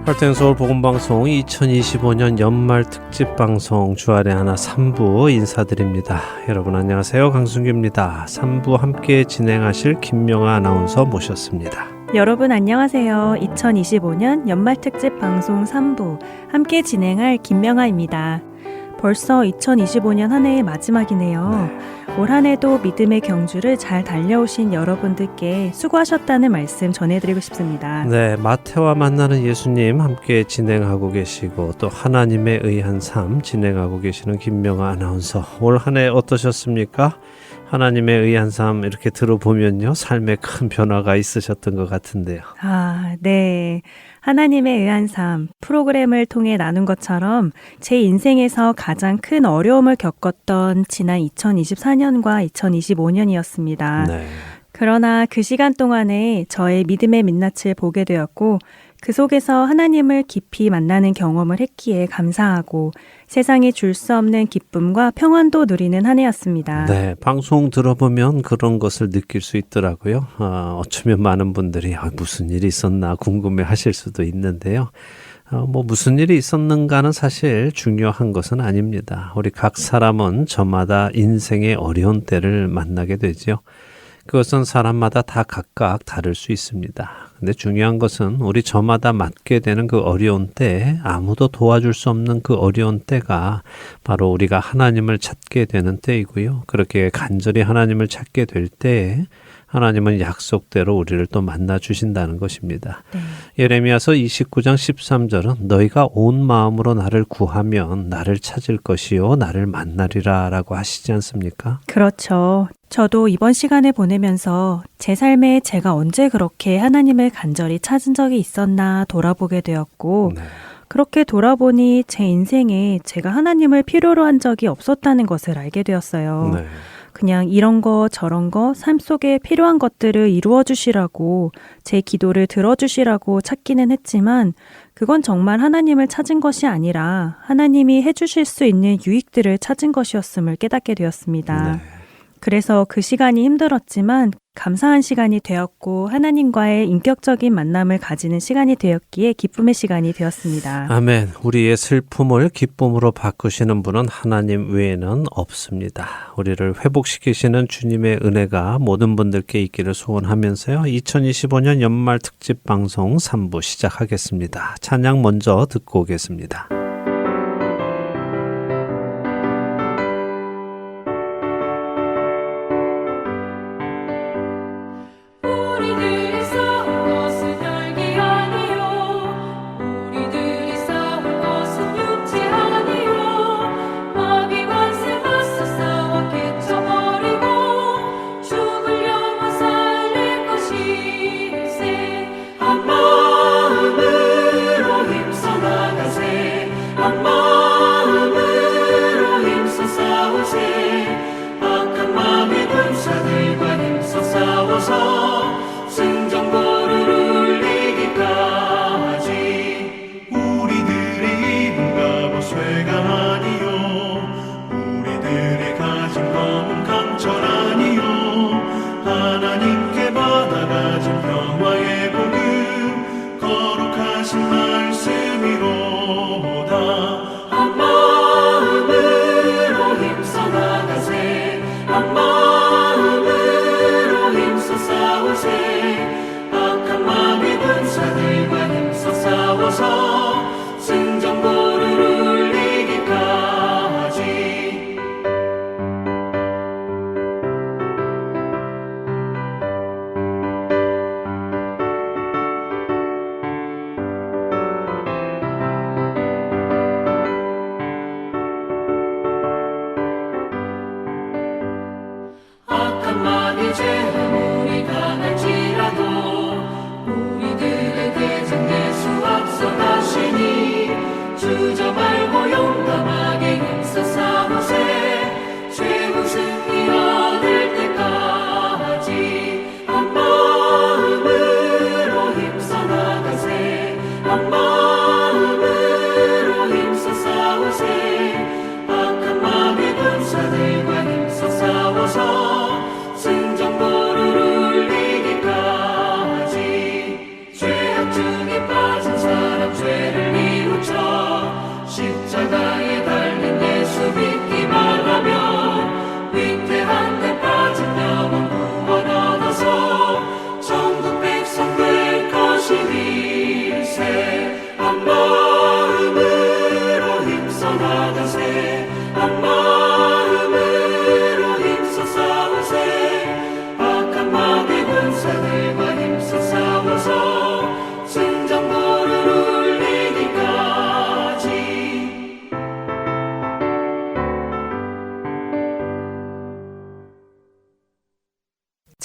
할텐서울 복음방송 2025년 연말 특집 방송 주안의 하나 3부 인사드립니다. 여러분 안녕하세요. 강순규입니다. 3부 함께 진행하실 김명아 아나운서 모셨습니다. 여러분 안녕하세요. 2025년 연말 특집 방송 3부 함께 진행할 김명아입니다. 벌써 2025년 한 해의 마지막이네요. 올 한 해도 믿음의 경주를 잘 달려오신 여러분들께 수고하셨다는 말씀 전해드리고 싶습니다. 네, 마태와 만나는 예수님 함께 진행하고 계시고 또 하나님에 의한 삶 진행하고 계시는 김명아 아나운서, 올 한 해 어떠셨습니까? 하나님에 의한 삶 이렇게 들어보면요, 삶에 큰 변화가 있으셨던 것 같은데요. 네. 하나님에 의한 삶 프로그램을 통해 나눈 것처럼 제 인생에서 가장 큰 어려움을 겪었던 지난 2024년과 2025년이었습니다. 네. 그러나 그 시간 동안에 저의 믿음의 민낯을 보게 되었고, 그 속에서 하나님을 깊이 만나는 경험을 했기에 감사하고 세상에 줄 수 없는 기쁨과 평안도 누리는 한 해였습니다. 네, 방송 들어보면 그런 것을 느낄 수 있더라고요. 어쩌면 많은 분들이 무슨 일이 있었나 궁금해 하실 수도 있는데요. 무슨 일이 있었는가는 사실 중요한 것은 아닙니다. 우리 각 사람은 저마다 인생의 어려운 때를 만나게 되죠. 그것은 사람마다 다 각각 다를 수 있습니다. 근데 중요한 것은 우리 저마다 맞게 되는 그 어려운 때, 아무도 도와줄 수 없는 그 어려운 때가 바로 우리가 하나님을 찾게 되는 때이고요. 그렇게 간절히 하나님을 찾게 될 때에 하나님은 약속대로 우리를 또 만나 주신다는 것입니다. 네. 예레미야서 29장 13절은 너희가 온 마음으로 나를 구하면 나를 찾을 것이요 나를 만나리라 라고 하시지 않습니까? 그렇죠. 저도 이번 시간을 보내면서 제 삶에 제가 언제 그렇게 하나님을 간절히 찾은 적이 있었나 돌아보게 되었고, 네. 그렇게 돌아보니 제 인생에 제가 하나님을 필요로 한 적이 없었다는 것을 알게 되었어요. 네. 그냥 이런 거 저런 거 삶 속에 필요한 것들을 이루어 주시라고, 제 기도를 들어주시라고 찾기는 했지만 그건 정말 하나님을 찾은 것이 아니라 하나님이 해주실 수 있는 유익들을 찾은 것이었음을 깨닫게 되었습니다. 네. 그래서 그 시간이 힘들었지만 감사한 시간이 되었고 하나님과의 인격적인 만남을 가지는 시간이 되었기에 기쁨의 시간이 되었습니다. 아멘. 우리의 슬픔을 기쁨으로 바꾸시는 분은 하나님 외에는 없습니다. 우리를 회복시키시는 주님의 은혜가 모든 분들께 있기를 소원하면서요. 2025년 연말 특집 방송 3부 시작하겠습니다. 찬양 먼저 듣고 오겠습니다. 마음으로 힘써 나가세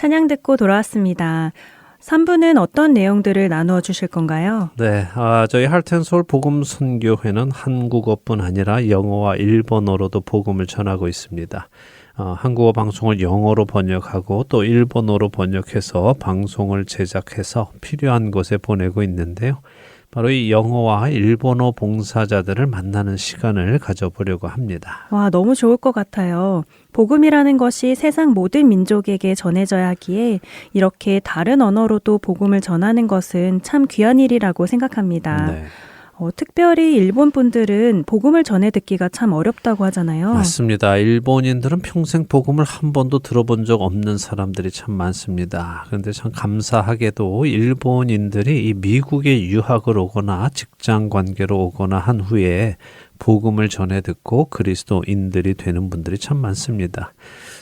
찬양 듣고 돌아왔습니다. 3부는 어떤 내용들을 나누어 주실 건가요? 네, 저희 할텐서울 복음 선교회는 한국어뿐 아니라 영어와 일본어로도 복음을 전하고 있습니다. 한국어 방송을 영어로 번역하고 또 일본어로 번역해서 방송을 제작해서 필요한 곳에 보내고 있는데요. 바로 이 영어와 일본어 봉사자들을 만나는 시간을 가져보려고 합니다. 와, 너무 좋을 것 같아요. 복음이라는 것이 세상 모든 민족에게 전해져야 하기에 이렇게 다른 언어로도 복음을 전하는 것은 참 귀한 일이라고 생각합니다. 네. 특별히 일본 분들은 복음을 전해 듣기가 참 어렵다고 하잖아요. 맞습니다. 일본인들은 평생 복음을 한 번도 들어본 적 없는 사람들이 참 많습니다. 그런데 참 감사하게도 일본인들이 이 미국에 유학을 오거나 직장 관계로 오거나 한 후에 복음을 전해 듣고 그리스도인들이 되는 분들이 참 많습니다.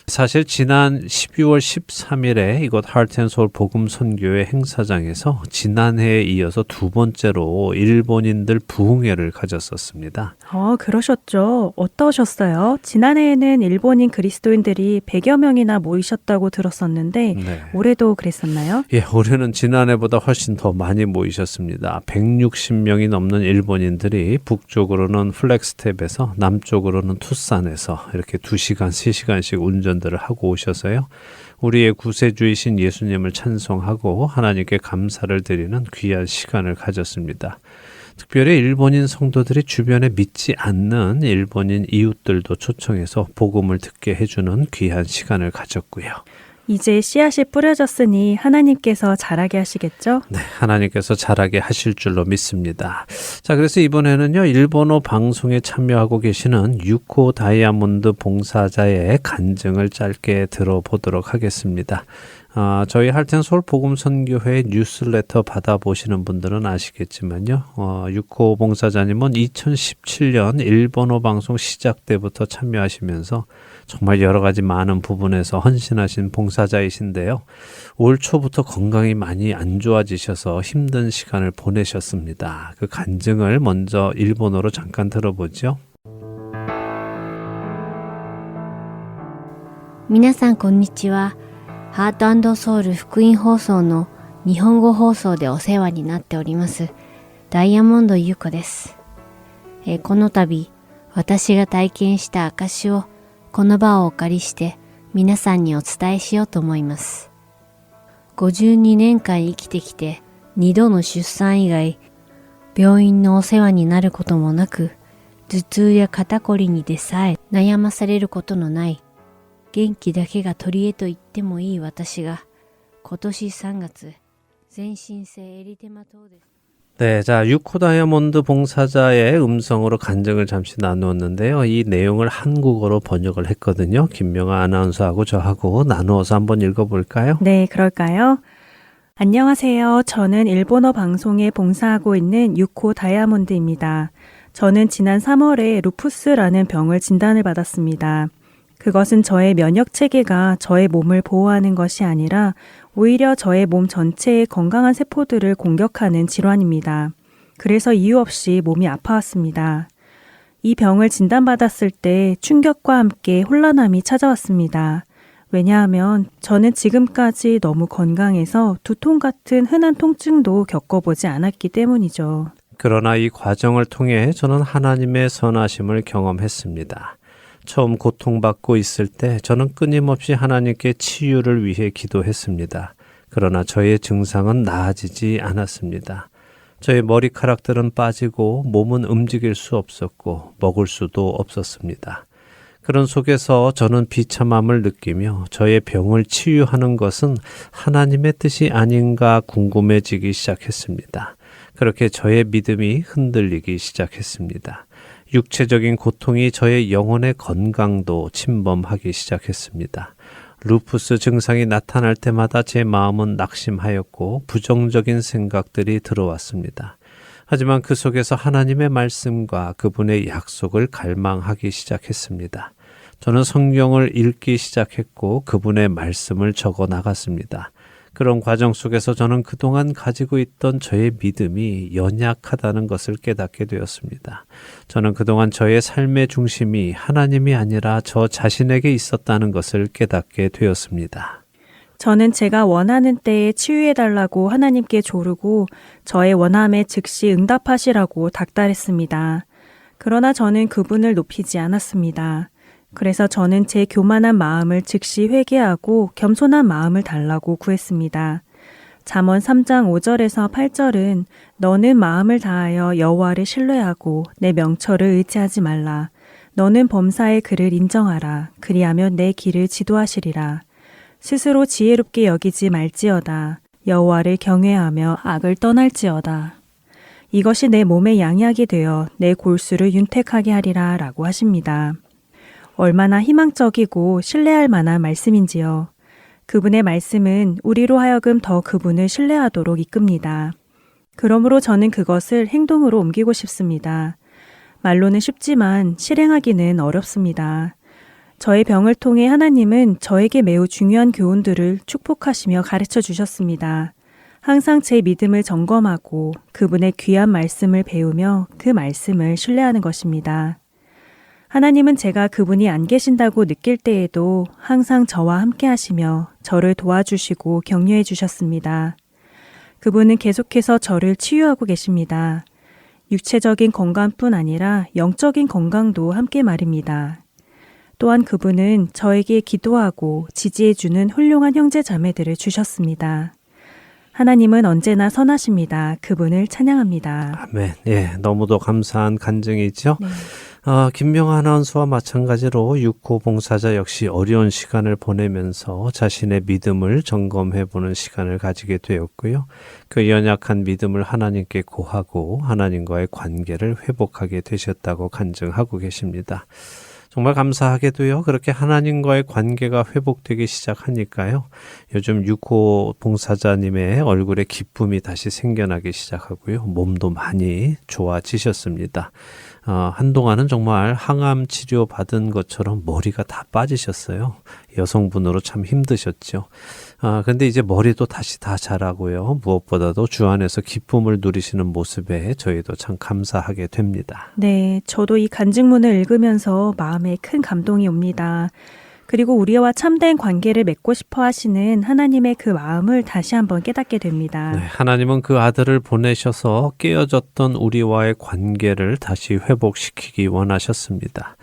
사실 지난 12월 13일에 이곳 하트앤소울 복음 선교회 행사장에서 지난해에 이어서 두 번째로 일본인들 부흥회를 가졌었습니다. 그러셨죠. 어떠셨어요? 지난해에는 일본인 그리스도인들이 100여 명이나 모이셨다고 들었었는데 네. 올해도 그랬었나요? 예, 올해는 지난해보다 훨씬 더 많이 모이셨습니다. 160명이 넘는 일본인들이 북쪽으로는 플렉스텝에서 남쪽으로는 투싼에서 이렇게 2시간, 3시간씩 운전들을 하고 오셔서요. 우리의 구세주이신 예수님을 찬송하고 하나님께 감사를 드리는 귀한 시간을 가졌습니다. 특별히 일본인 성도들이 주변에 믿지 않는 일본인 이웃들도 초청해서 복음을 듣게 해주는 귀한 시간을 가졌고요. 이제 씨앗이 뿌려졌으니 하나님께서 자라게 하시겠죠? 네, 하나님께서 자라게 하실 줄로 믿습니다. 자, 그래서 이번에는요, 일본어 방송에 참여하고 계시는 유코 다이아몬드 봉사자의 간증을 짧게 들어보도록 하겠습니다. 저희 할텐서울 복음선교회 뉴스레터 받아보시는 분들은 아시겠지만요. 유코 봉사자님은 2017년 일본어 방송 시작 때부터 참여하시면서 정말 여러 가지 많은 부분에서 헌신하신 봉사자이신데요. 올 초부터 건강이 많이 안 좋아지셔서 힘든 시간을 보내셨습니다. 그 간증을 먼저 일본어로 잠깐 들어보죠. 皆さんこんにちは。ハート&ソウル福音放送の日本語放送でお世話になっておりますダイヤモンド優子です。この度私が体験した証をこの場をお借りして皆さんにお伝えしようと思います。52年間生きてきて2度の出産以外病院のお世話になることもなく頭痛や肩こりにでさえ悩まされることのない元気だけが取り柄と言ってもいい私が今年3月全身性エリテマ等で 네, 자, 유코 다이아몬드 봉사자의 음성으로 간증을 잠시 나누었는데요. 이 내용을 한국어로 번역을 했거든요. 김명아 아나운서하고 저하고 나누어서 한번 읽어볼까요? 네, 그럴까요? 안녕하세요. 저는 일본어 방송에 봉사하고 있는 유코 다이아몬드입니다. 저는 지난 3월에 루푸스라는 병을 진단을 받았습니다. 그것은 저의 면역 체계가 저의 몸을 보호하는 것이 아니라 오히려 저의 몸 전체의 건강한 세포들을 공격하는 질환입니다. 그래서 이유 없이 몸이 아파왔습니다. 이 병을 진단받았을 때 충격과 함께 혼란함이 찾아왔습니다. 왜냐하면 저는 지금까지 너무 건강해서 두통 같은 흔한 통증도 겪어보지 않았기 때문이죠. 그러나 이 과정을 통해 저는 하나님의 선하심을 경험했습니다. 처음 고통받고 있을 때 저는 끊임없이 하나님께 치유를 위해 기도했습니다. 그러나 저의 증상은 나아지지 않았습니다. 저의 머리카락들은 빠지고 몸은 움직일 수 없었고 먹을 수도 없었습니다. 그런 속에서 저는 비참함을 느끼며 저의 병을 치유하는 것은 하나님의 뜻이 아닌가 궁금해지기 시작했습니다. 그렇게 저의 믿음이 흔들리기 시작했습니다. 육체적인 고통이 저의 영혼의 건강도 침범하기 시작했습니다. 루푸스 증상이 나타날 때마다 제 마음은 낙심하였고 부정적인 생각들이 들어왔습니다. 하지만 그 속에서 하나님의 말씀과 그분의 약속을 갈망하기 시작했습니다. 저는 성경을 읽기 시작했고 그분의 말씀을 적어 나갔습니다. 그런 과정 속에서 저는 그동안 가지고 있던 저의 믿음이 연약하다는 것을 깨닫게 되었습니다. 저는 그동안 저의 삶의 중심이 하나님이 아니라 저 자신에게 있었다는 것을 깨닫게 되었습니다. 저는 제가 원하는 때에 치유해달라고 하나님께 조르고 저의 원함에 즉시 응답하시라고 닥달했습니다. 그러나 저는 그분을 높이지 않았습니다. 그래서 저는 제 교만한 마음을 즉시 회개하고 겸손한 마음을 달라고 구했습니다. 잠언 3장 5절에서 8절은 너는 마음을 다하여 여호와를 신뢰하고 내 명철을 의지하지 말라. 너는 범사의 그를 인정하라. 그리하면 내 길을 지도하시리라. 스스로 지혜롭게 여기지 말지어다. 여호와를 경외하며 악을 떠날지어다. 이것이 내 몸의 양약이 되어 내 골수를 윤택하게 하리라 라고 하십니다. 얼마나 희망적이고 신뢰할 만한 말씀인지요. 그분의 말씀은 우리로 하여금 더 그분을 신뢰하도록 이끕니다. 그러므로 저는 그것을 행동으로 옮기고 싶습니다. 말로는 쉽지만 실행하기는 어렵습니다. 저의 병을 통해 하나님은 저에게 매우 중요한 교훈들을 축복하시며 가르쳐 주셨습니다. 항상 제 믿음을 점검하고 그분의 귀한 말씀을 배우며 그 말씀을 신뢰하는 것입니다. 하나님은 제가 그분이 안 계신다고 느낄 때에도 항상 저와 함께 하시며 저를 도와주시고 격려해 주셨습니다. 그분은 계속해서 저를 치유하고 계십니다. 육체적인 건강뿐 아니라 영적인 건강도 함께 말입니다. 또한 그분은 저에게 기도하고 지지해주는 훌륭한 형제 자매들을 주셨습니다. 하나님은 언제나 선하십니다. 그분을 찬양합니다. 아멘. 예, 너무도 감사한 간증이죠. 네. 김명아 아나운서와 마찬가지로 육호 봉사자 역시 어려운 시간을 보내면서 자신의 믿음을 점검해보는 시간을 가지게 되었고요. 그 연약한 믿음을 하나님께 고하고 하나님과의 관계를 회복하게 되셨다고 간증하고 계십니다. 정말 감사하게도요. 그렇게 하나님과의 관계가 회복되기 시작하니까요. 요즘 6호 봉사자님의 얼굴에 기쁨이 다시 생겨나기 시작하고요. 몸도 많이 좋아지셨습니다. 한동안은 정말 항암 치료 받은 것처럼 머리가 다 빠지셨어요. 여성분으로 참 힘드셨죠. 근데 이제 머리도 다시 다 자라고요. 무엇보다도 주 안에서 기쁨을 누리시는 모습에 저희도 참 감사하게 됩니다. 네, 저도 이 간증문을 읽으면서 마음에 큰 감동이 옵니다. 그리고 우리와 참된 관계를 맺고 싶어 하시는 하나님의 그 마음을 다시 한번 깨닫게 됩니다. 네, 하나님은 그 아들을 보내셔서 깨어졌던 우리와의 관계를 다시 회복시키기 원하셨습니다.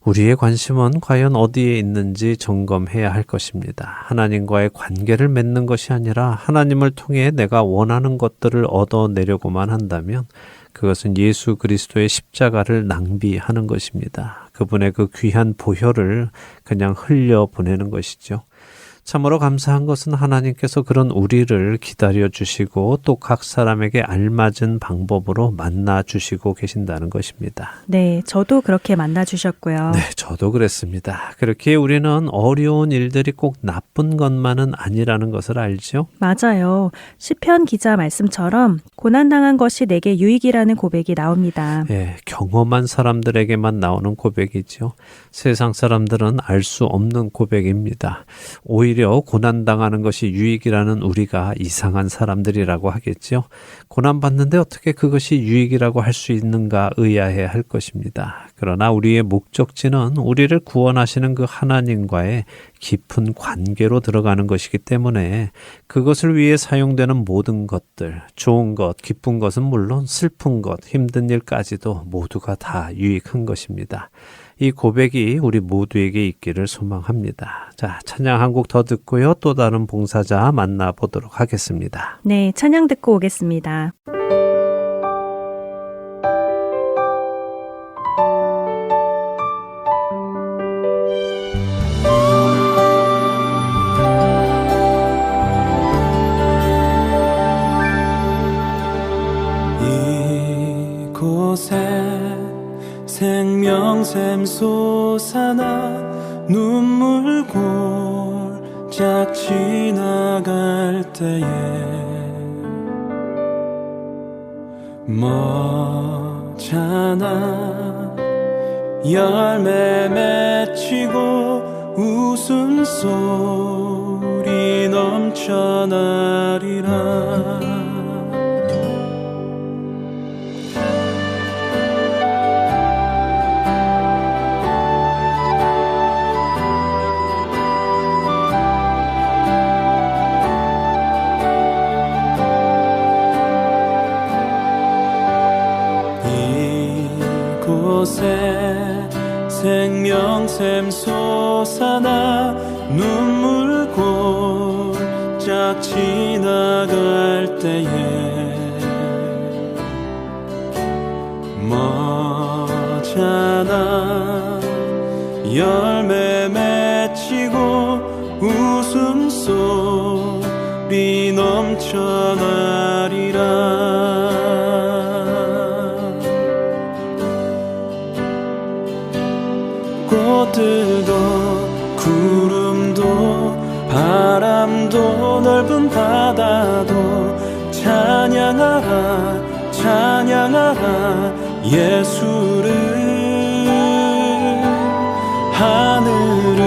우리의 관심은 과연 어디에 있는지 점검해야 할 것입니다. 하나님과의 관계를 맺는 것이 아니라 하나님을 통해 내가 원하는 것들을 얻어내려고만 한다면 그것은 예수 그리스도의 십자가를 낭비하는 것입니다. 그분의 그 귀한 보혈을 그냥 흘려보내는 것이죠. 참으로 감사한 것은 하나님께서 그런 우리를 기다려 주시고 또 각 사람에게 알맞은 방법으로 만나 주시고 계신다는 것입니다. 네, 저도 그렇게 만나 주셨고요. 네, 저도 그랬습니다. 그렇게 우리는 어려운 일들이 꼭 나쁜 것만은 아니라는 것을 알죠? 맞아요. 시편 기자 말씀처럼 고난당한 것이 내게 유익이라는 고백이 나옵니다. 예, 경험한 사람들에게만 나오는 고백이죠. 세상 사람들은 알 수 없는 고백입니다. 오히려 고난당하는 것이 유익이라는 우리가 이상한 사람들이라고 하겠죠. 고난받는데 어떻게 그것이 유익이라고 할 수 있는가 의아해 할 것입니다. 그러나 우리의 목적지는 우리를 구원하시는 그 하나님과의 깊은 관계로 들어가는 것이기 때문에 그것을 위해 사용되는 모든 것들, 좋은 것, 기쁜 것은 물론 슬픈 것, 힘든 일까지도 모두가 다 유익한 것입니다. 이 고백이 우리 모두에게 있기를 소망합니다. 자, 찬양 한 곡 더 듣고요. 또 다른 봉사자 만나보도록 하겠습니다. 네, 찬양 듣고 오겠습니다. 이곳에 생명샘 솟아나 눈물 골짝 지나갈 때에 머잖아 열매 맺히고 웃음소리 넘쳐나리라. 이곳에 생명샘 솟아나 눈물 골짝 지나갈 때에 머잖아 열매 맺히고 웃음소리 넘쳐나리라. 꽃들도 구름도 바람도 넓은 바다도 찬양하라 찬양하라 예수를. 하늘을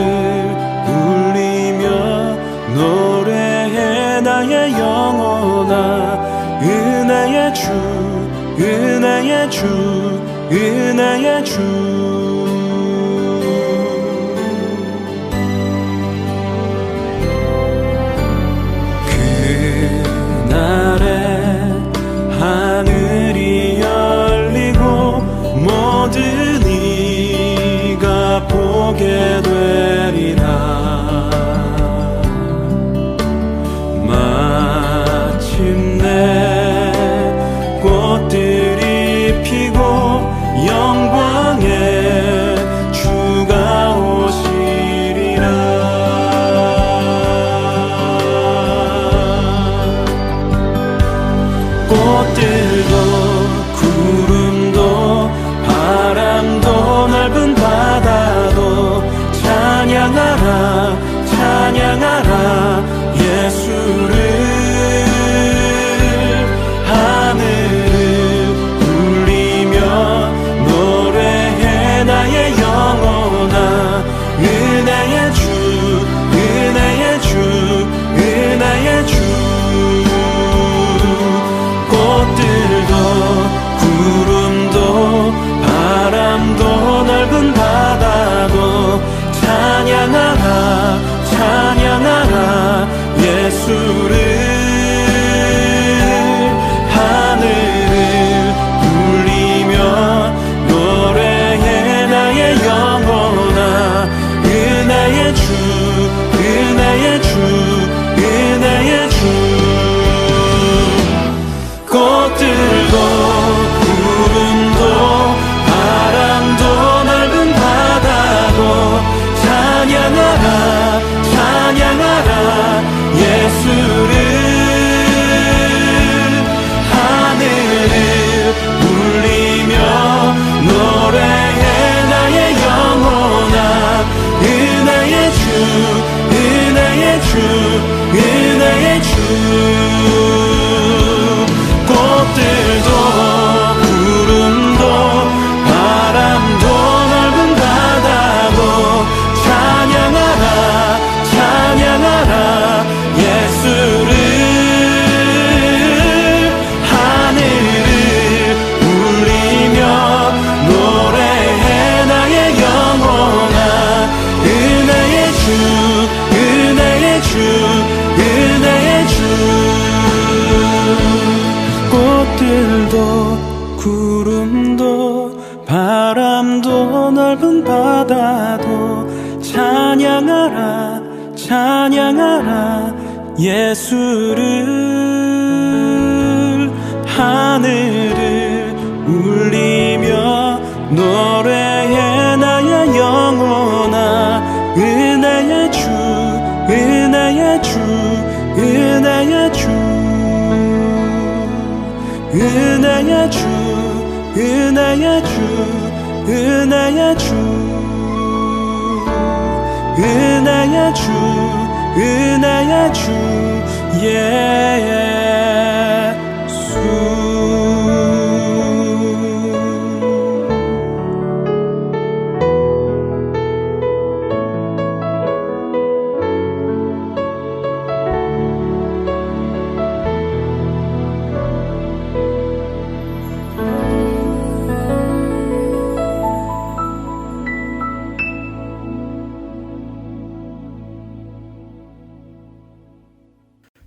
울리며 노래해 나의 영혼아. 은혜의 주 은혜의 주 은혜의 주. 하늘이 열리고 모든 이가 보게 되리라. 마침내 꽃들이 피고 영광의 주가 오시리라. 꽃들도 구름도 바람도 넓은 바다도 찬양하라 찬양하라 예수를. 하늘을 울리며 노래해 나의 영혼아. 은혜의 주 은혜의 주 은혜의 주. 꽃들도 구름도 바람도 넓은 바다도 찬양하라 찬양하라 예수를. 하늘을 울리며 노래해 나의 영혼아. 은혜의 주 은혜의 주 은혜의 주. 꽃들도 구름도 바람도 넓은 바다도 찬양하라 찬양하라 예수를. 하늘을 울리며 노래해 나의 영혼아. 은혜의 주 은혜의 주 은혜의 주. 꽃들도 구름도 바람도 넓은 바다도 찬양하라 찬양하라 예수를. 하늘을 울리며 노래해 나의 영혼아. 은혜의 주 은혜의 주 은혜의 주. 꽃들도 구름도 바람도 넓은 바다도 찬양하라 찬양하라 예수를. 하늘을 울리며 노래해 나의 영혼아. 은혜의 주 은혜의 주 은혜의 주. 은혜의 주 은혜의 주 은혜의 주. 은혜의 주 은혜의 주 예수.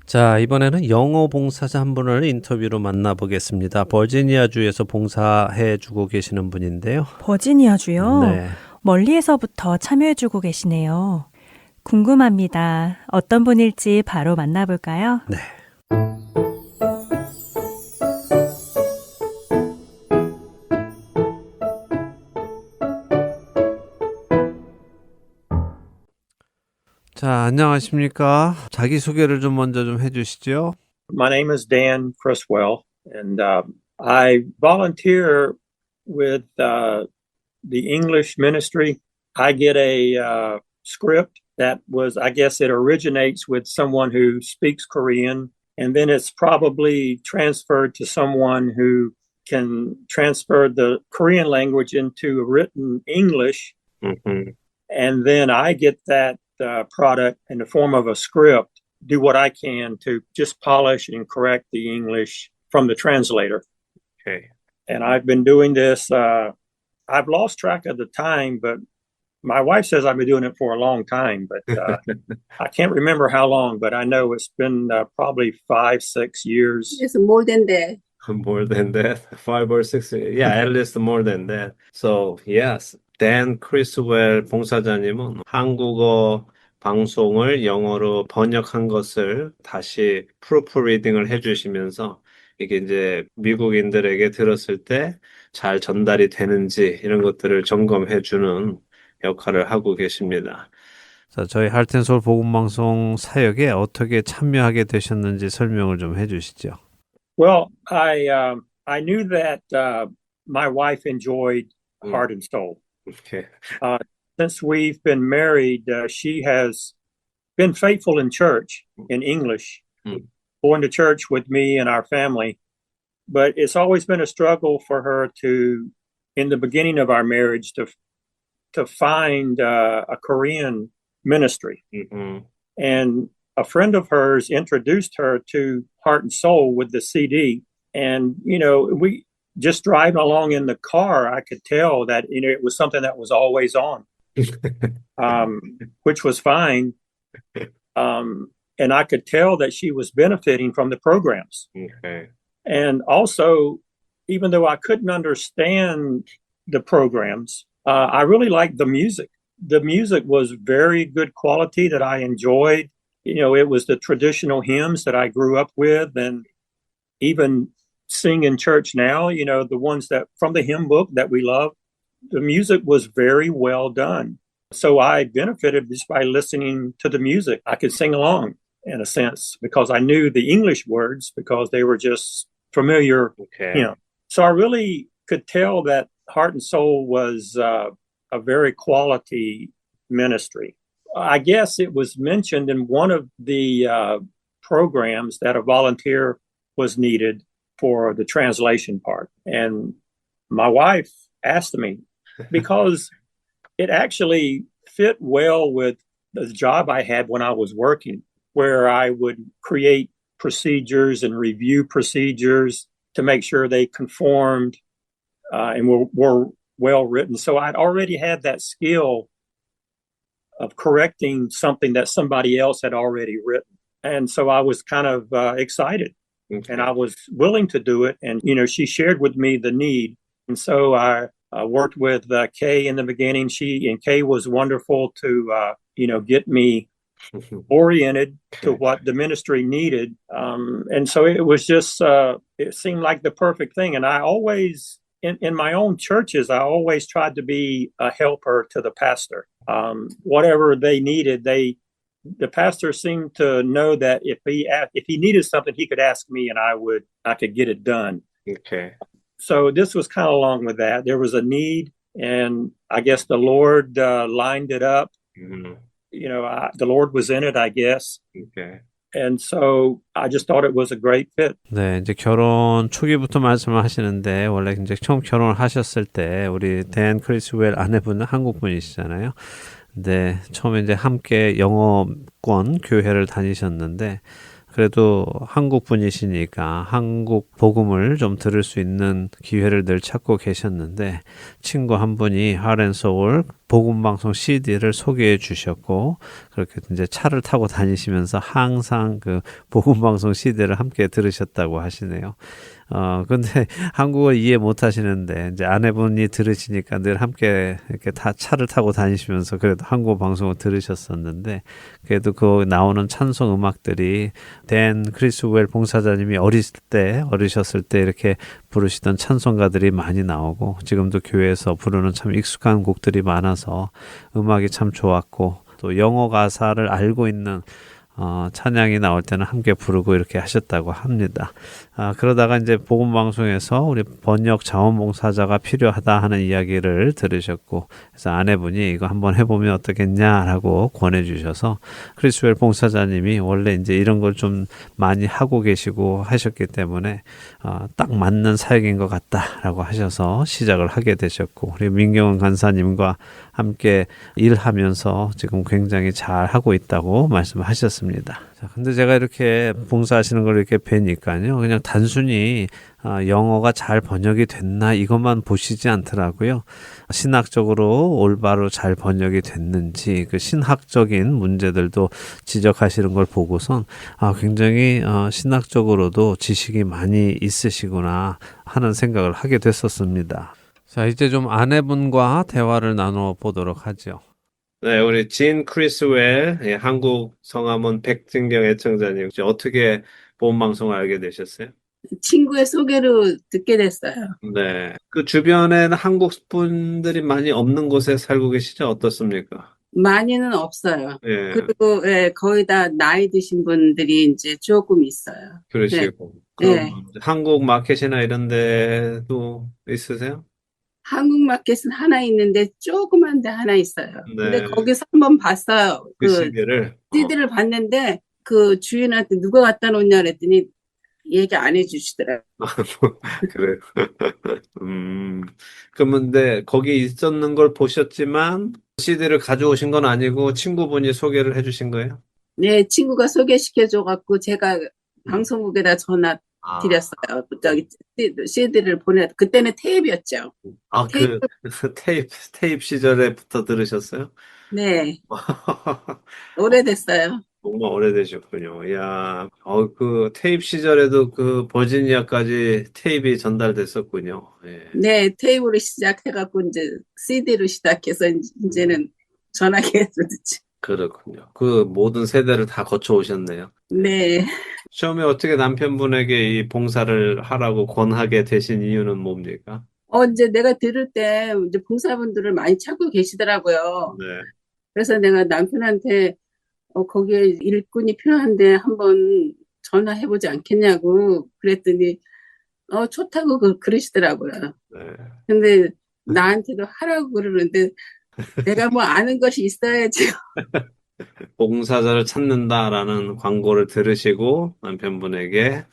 자, 이번에는 영어 봉사자 한 분을 인터뷰로 만나보겠습니다. 버지니아주에서 봉사해 주고 계시는 분인데요. 버지니아주요? 네. 멀리에서부터 참여해주고 계시네요. 궁금합니다. 어떤 분일지 바로 만나볼까요? 네. 자, 안녕하십니까? 자기소개를 좀 먼저 좀 해주시죠. My name is Dan Criswell, and I volunteer with the English ministry. I get a script that was, I guess it originates with someone who speaks Korean, and then it's probably transferred to someone who can transfer the Korean language into written English. Mm-hmm. And then I get that product in the form of a script, do what I can to just polish and correct the English from the translator. Okay. And I've been doing this. I've lost track of the time, but my wife says I've been doing it for a long time, but I can't remember how long, but I know it's been probably 5-6 years. It's more than that. More than that, 5 or 6, yeah, at least more than that. So, yes, Dan Criswell 봉사자님은 한국어 방송을 영어로 번역한 것을 다시 프루프리딩을 해주시면서 이게 이제 미국인들에게 들었을 때 잘 전달이 되는지 이런 것들을 점검해주는 역할을 하고 계십니다. 자, 저희 할텐서울 복음방송 사역에 어떻게 참여하게 되셨는지 설명을 좀 해주시죠. Well, I knew that my wife enjoyed Heart and Soul. Okay. Since we've been married, she has been faithful in church in English, going to church with me and our family. But it's always been a struggle for her to, in the beginning of our marriage, to find a Korean ministry. Mm-hmm. And a friend of hers introduced her to Heart and Soul with the CD. And, you know, we just driving along in the car, I could tell that, you know, it was something that was always on, which was fine. And I could tell that she was benefiting from the programs. Okay. And also, even though I couldn't understand the programs, I really liked the music. The music was very good quality that I enjoyed. You know, it was the traditional hymns that I grew up with and even sing in church now, you know, the ones that from the hymn book that we love. The music was very well done. So I benefited just by listening to the music. I could sing along in a sense because I knew the English words because they were just familiar. Okay. You know. So I really could tell that Heart and Soul was a very quality ministry. I guess it was mentioned in one of the programs that a volunteer was needed for the translation part. And my wife asked me because it actually fit well with the job I had when I was working, where I would create procedures and review procedures to make sure they conformed and were well written. So I'd already had that skill of correcting something that somebody else had already written. And so I was kind of excited. Okay. And I was willing to do it. And, you know, she shared with me the need. And so I worked with Kay in the beginning. Kay was wonderful to, you know, get me oriented to what the ministry needed. And so it was just, it seemed like the perfect thing. And I always, in my own churches, I always tried to be a helper to the pastor. Whatever they needed, the pastor seemed to know that if he needed something, he could ask me and I could get it done. Okay. So this was kind of along with that. There was a need, and I guess the Lord lined it up. Mm-hmm. You know, the Lord was in it, I guess. Okay. And so I just thought it was a great fit. 네, 이제 결혼 초기부터 말씀을 하시는데 원래 이제 처음 결혼을 하셨을 때 우리 댄 크리스웰 아내분은 한국 분이시잖아요. 네, 처음에 이제 함께 영어권 교회를 다니셨는데 그래도 한국 분이시니까 한국 복음을 좀 들을 수 있는 기회를 늘 찾고 계셨는데 친구 한 분이 하렌소울 복음방송 CD를 소개해 주셨고 그렇게 이제 차를 타고 다니시면서 항상 그 복음방송 CD를 함께 들으셨다고 하시네요. 근데 한국어 이해 못 하시는데 이제 아내분이 들으시니까 늘 함께 이렇게 다 차를 타고 다니시면서 그래도 한국어 방송을 들으셨었는데 그래도 그 나오는 찬송 음악들이 댄 크리스웰 봉사자님이 어리셨을 때 이렇게 부르시던 찬송가들이 많이 나오고 지금도 교회에서 부르는 참 익숙한 곡들이 많아서 음악이 참 좋았고 또 영어 가사를 알고 있는 찬양이 나올 때는 함께 부르고 이렇게 하셨다고 합니다. 그러다가 이제 복음방송에서 우리 번역 자원봉사자가 필요하다 하는 이야기를 들으셨고, 그래서 아내분이 이거 한번 해보면 어떻겠냐라고 권해주셔서 크리스웰 봉사자님이 원래 이제 이런 걸 좀 많이 하고 계시고 하셨기 때문에 딱 맞는 사역인 것 같다라고 하셔서 시작을 하게 되셨고, 우리 민경은 간사님과 함께 일하면서 지금 굉장히 잘 하고 있다고 말씀하셨습니다. 자, 근데 제가 이렇게 봉사하시는 걸 이렇게 뵈니까요, 그냥 단순히 영어가 잘 번역이 됐나 이것만 보시지 않더라고요. 신학적으로 올바로 잘 번역이 됐는지 그 신학적인 문제들도 지적하시는 걸 보고선 굉장히 신학적으로도 지식이 많이 있으시구나 하는 생각을 하게 됐었습니다. 자, 이제 좀 아내분과 대화를 나눠 보도록 하죠. 네, 우리 진 크리스웰, 한국 성함은 백진경 애청자님, 혹시 어떻게 보험 방송을 알게 되셨어요? 친구의 소개로 듣게 됐어요. 네, 그 주변에는 한국 분들이 많이 없는 곳에 살고 계시죠? 어떻습니까? 많이는 없어요. 예, 그리고 거의 다 나이 드신 분들이 이제 조금 있어요. 그러시고. 네. 그럼 한국 마켓이나 이런 데도 있으세요? 한국 마켓은 하나 있는데 조그만 데 하나 있어요. 근데 네. 거기서 한번 봤어요. 그 시계를. CD를 봤는데 그 주인한테 누가 갖다 놓냐 그랬더니 얘기 안 해주시더라고요. 그래요. 그런데 거기 있었는 걸 보셨지만 CD를 가져오신 건 아니고 친구분이 소개를 해주신 거예요? 네, 친구가 소개시켜줘갖고 제가 방송국에다 전화 드렸어요. 저기 CD를 그때는 테이프였죠. 그 테이프 시절에부터 들으셨어요? 네, 오래됐어요. 정말 오래되셨군요. 야, 그 테이프 시절에도 그 버지니아까지 테이프가 전달됐었군요. 예. 네, 테이프로 시작해갖고 이제 CD로 시작해서 이제는 전화기에서 듣지. 그렇군요. 그 모든 세대를 다 거쳐오셨네요. 네. 처음에 어떻게 남편분에게 이 봉사를 하라고 권하게 되신 이유는 뭡니까? 이제 내가 들을 때 이제 봉사분들을 많이 찾고 계시더라고요. 네. 그래서 내가 남편한테 거기에 일꾼이 필요한데 한번 전화해보지 않겠냐고 그랬더니 좋다고 그러시더라고요. 네. 근데 나한테도 하라고 그러는데 내가 뭐 아는 것이 있어야지. 봉사자를 찾는다라는 광고를 들으시고 남편분에게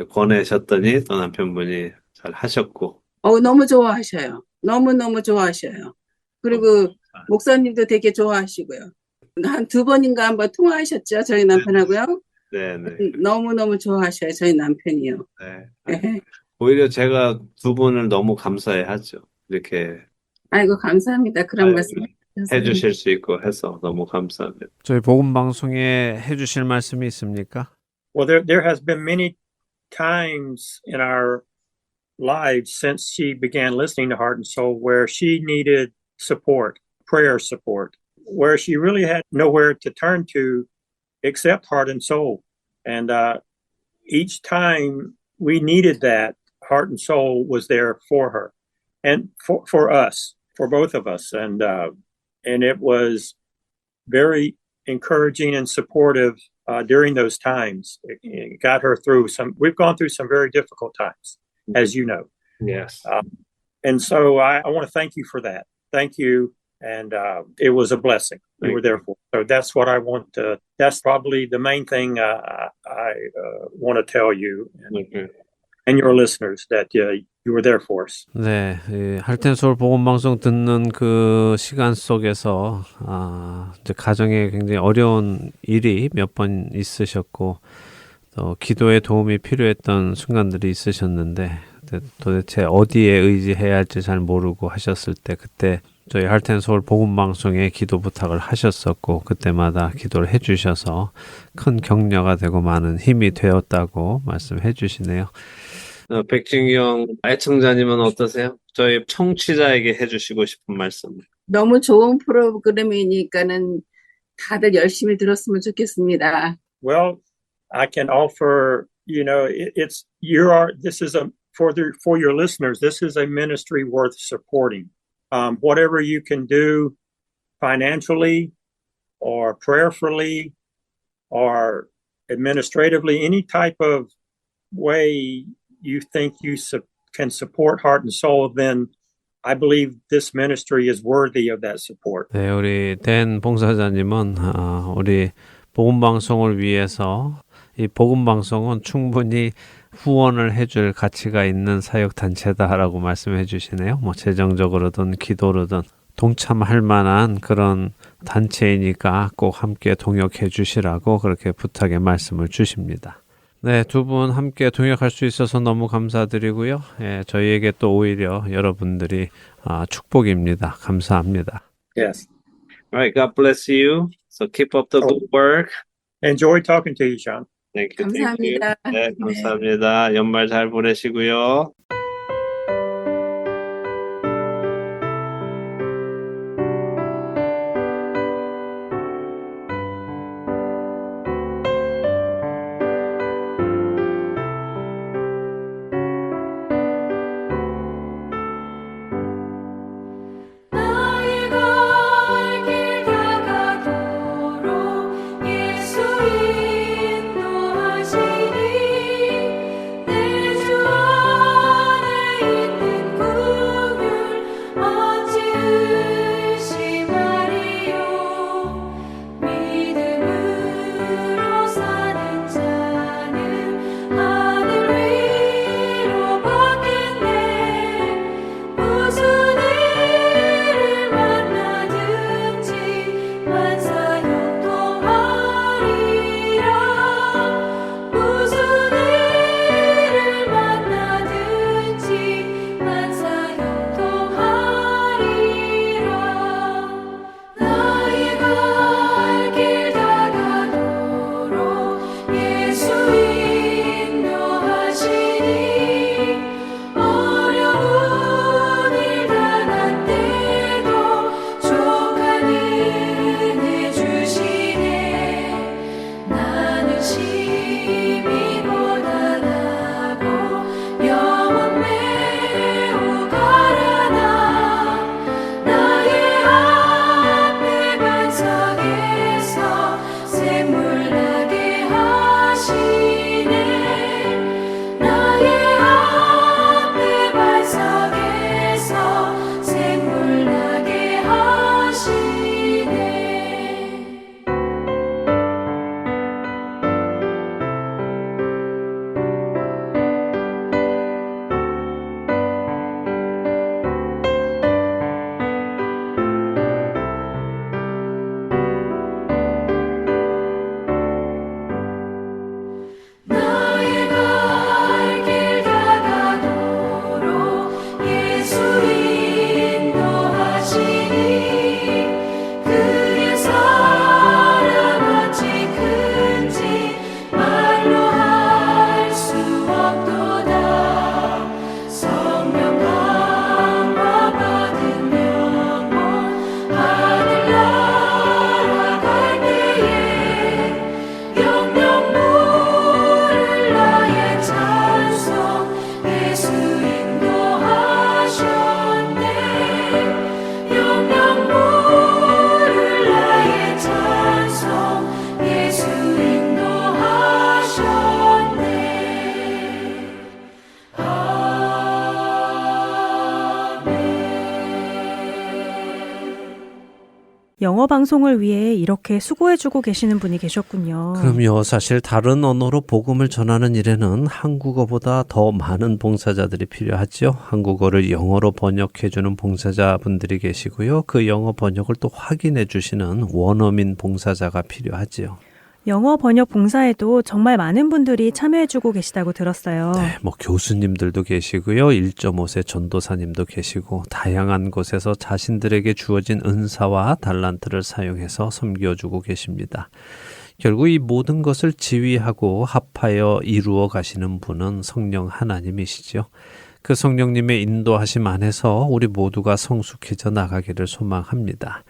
권하셨더니 또 남편분이 잘 하셨고. 너무 좋아하셔요. 너무너무 좋아하셔요. 그리고 목사님도 되게 좋아하시고요. 한 2번인가 한번 통화하셨죠, 저희 남편하고요. 네네. 너무너무 좋아하셔요, 저희 남편이요. 네. 네. 오히려 제가 두 분을 너무 감사해 하죠. 이렇게 아이고, 감사합니다. 그런 말씀 해주실 수 있고 해서 너무 감사합니다. 저희 복음 방송에 해주실 말씀이 있습니까? Well, there has been many times in our lives since she began listening to Heart and Soul where she needed support, prayer support, where she really had nowhere to turn to except Heart and Soul. And each time we needed that, Heart and Soul was there for her and for us, for both of us. And it was very encouraging and supportive during those times. It got her through we've gone through some very difficult times, as you know. Yes. And so I want to thank you for that. Thank you. And it was a blessing. You were there for. So that's what I want to, that's probably the main thing I want to tell you and your listeners that you were there for us. 네, 할텐 서울 복음 방송 듣는 그 시간 속에서 이제 가정에 굉장히 어려운 일이 몇 번 있으셨고 또 기도의 도움이 필요했던 순간들이 있으셨는데 도대체 어디에 의지해야 할지 잘 모르고 하셨을 때 그때 저희 할텐서울 복음방송에 기도 부탁을 하셨었고 그때마다 기도를 해주셔서 큰 격려가 되고 많은 힘이 되었다고 말씀해 주시네요. 백진경 애청자님은 어떠세요? 저희 청취자에게 해주시고 싶은 말씀. 너무 좋은 프로그램이니까는 다들 열심히 들었으면 좋겠습니다. Well, I can offer, this is for your listeners, this is a ministry worth supporting. Whatever you can do financially or prayerfully or administratively, any type of way you think you can support Heart and Soul, then I believe this ministry is worthy of that support. 네, 우리 댄 봉사자님은 우리 복음방송을 위해서 이 복음방송은 충분히 후원을 해줄 가치가 있는 사역단체다라고 말씀해 주시네요. 뭐 재정적으로든 기도로든 동참할 만한 그런 단체이니까 꼭 함께 동역해 주시라고 그렇게 부탁의 말씀을 주십니다. 네, 두 분 함께 동역할 수 있어서 너무 감사드리고요. 예, 저희에게 또 오히려 여러분들이 축복입니다. 감사합니다. Yes. All right, God bless you. So keep up the good work. Enjoy talking to you, Sean. Thank you. Thank you. 감사합니다. 네, 감사합니다. 연말 잘 보내시고요. 영어 방송을 위해 이렇게 수고해주고 계시는 분이 계셨군요. 그럼요. 사실 다른 언어로 복음을 전하는 일에는 한국어보다 더 많은 봉사자들이 필요하죠. 한국어를 영어로 번역해주는 봉사자분들이 계시고요. 그 영어 번역을 또 확인해 주시는 원어민 봉사자가 필요하지요. 영어 번역 봉사에도 정말 많은 분들이 참여해주고 계시다고 들었어요. 네, 뭐 교수님들도 계시고요. 1.5세 전도사님도 계시고 다양한 곳에서 자신들에게 주어진 은사와 달란트를 사용해서 섬겨주고 계십니다. 결국 이 모든 것을 지휘하고 합하여 이루어 가시는 분은 성령 하나님이시죠. 그 성령님의 인도하심 안에서 우리 모두가 성숙해져 나가기를 소망합니다.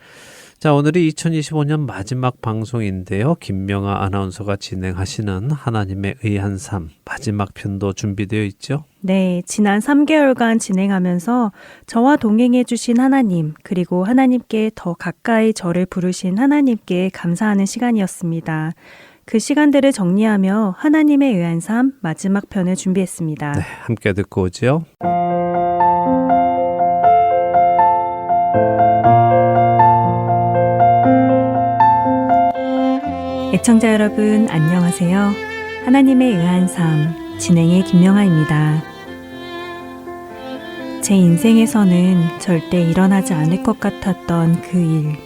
자, 오늘이 2025년 마지막 방송인데요. 김명아 아나운서가 진행하시는 하나님에 의한 삶 마지막 편도 준비되어 있죠? 네, 지난 3개월간 진행하면서 저와 동행해 주신 하나님, 그리고 하나님께 더 가까이 저를 부르신 하나님께 감사하는 시간이었습니다. 그 시간들을 정리하며 하나님에 의한 삶 마지막 편을 준비했습니다. 네, 함께 듣고 오죠. 애청자 여러분, 안녕하세요. 하나님에 의한 삶, 진행의 김명아입니다. 제 인생에서는 절대 일어나지 않을 것 같았던 그 일,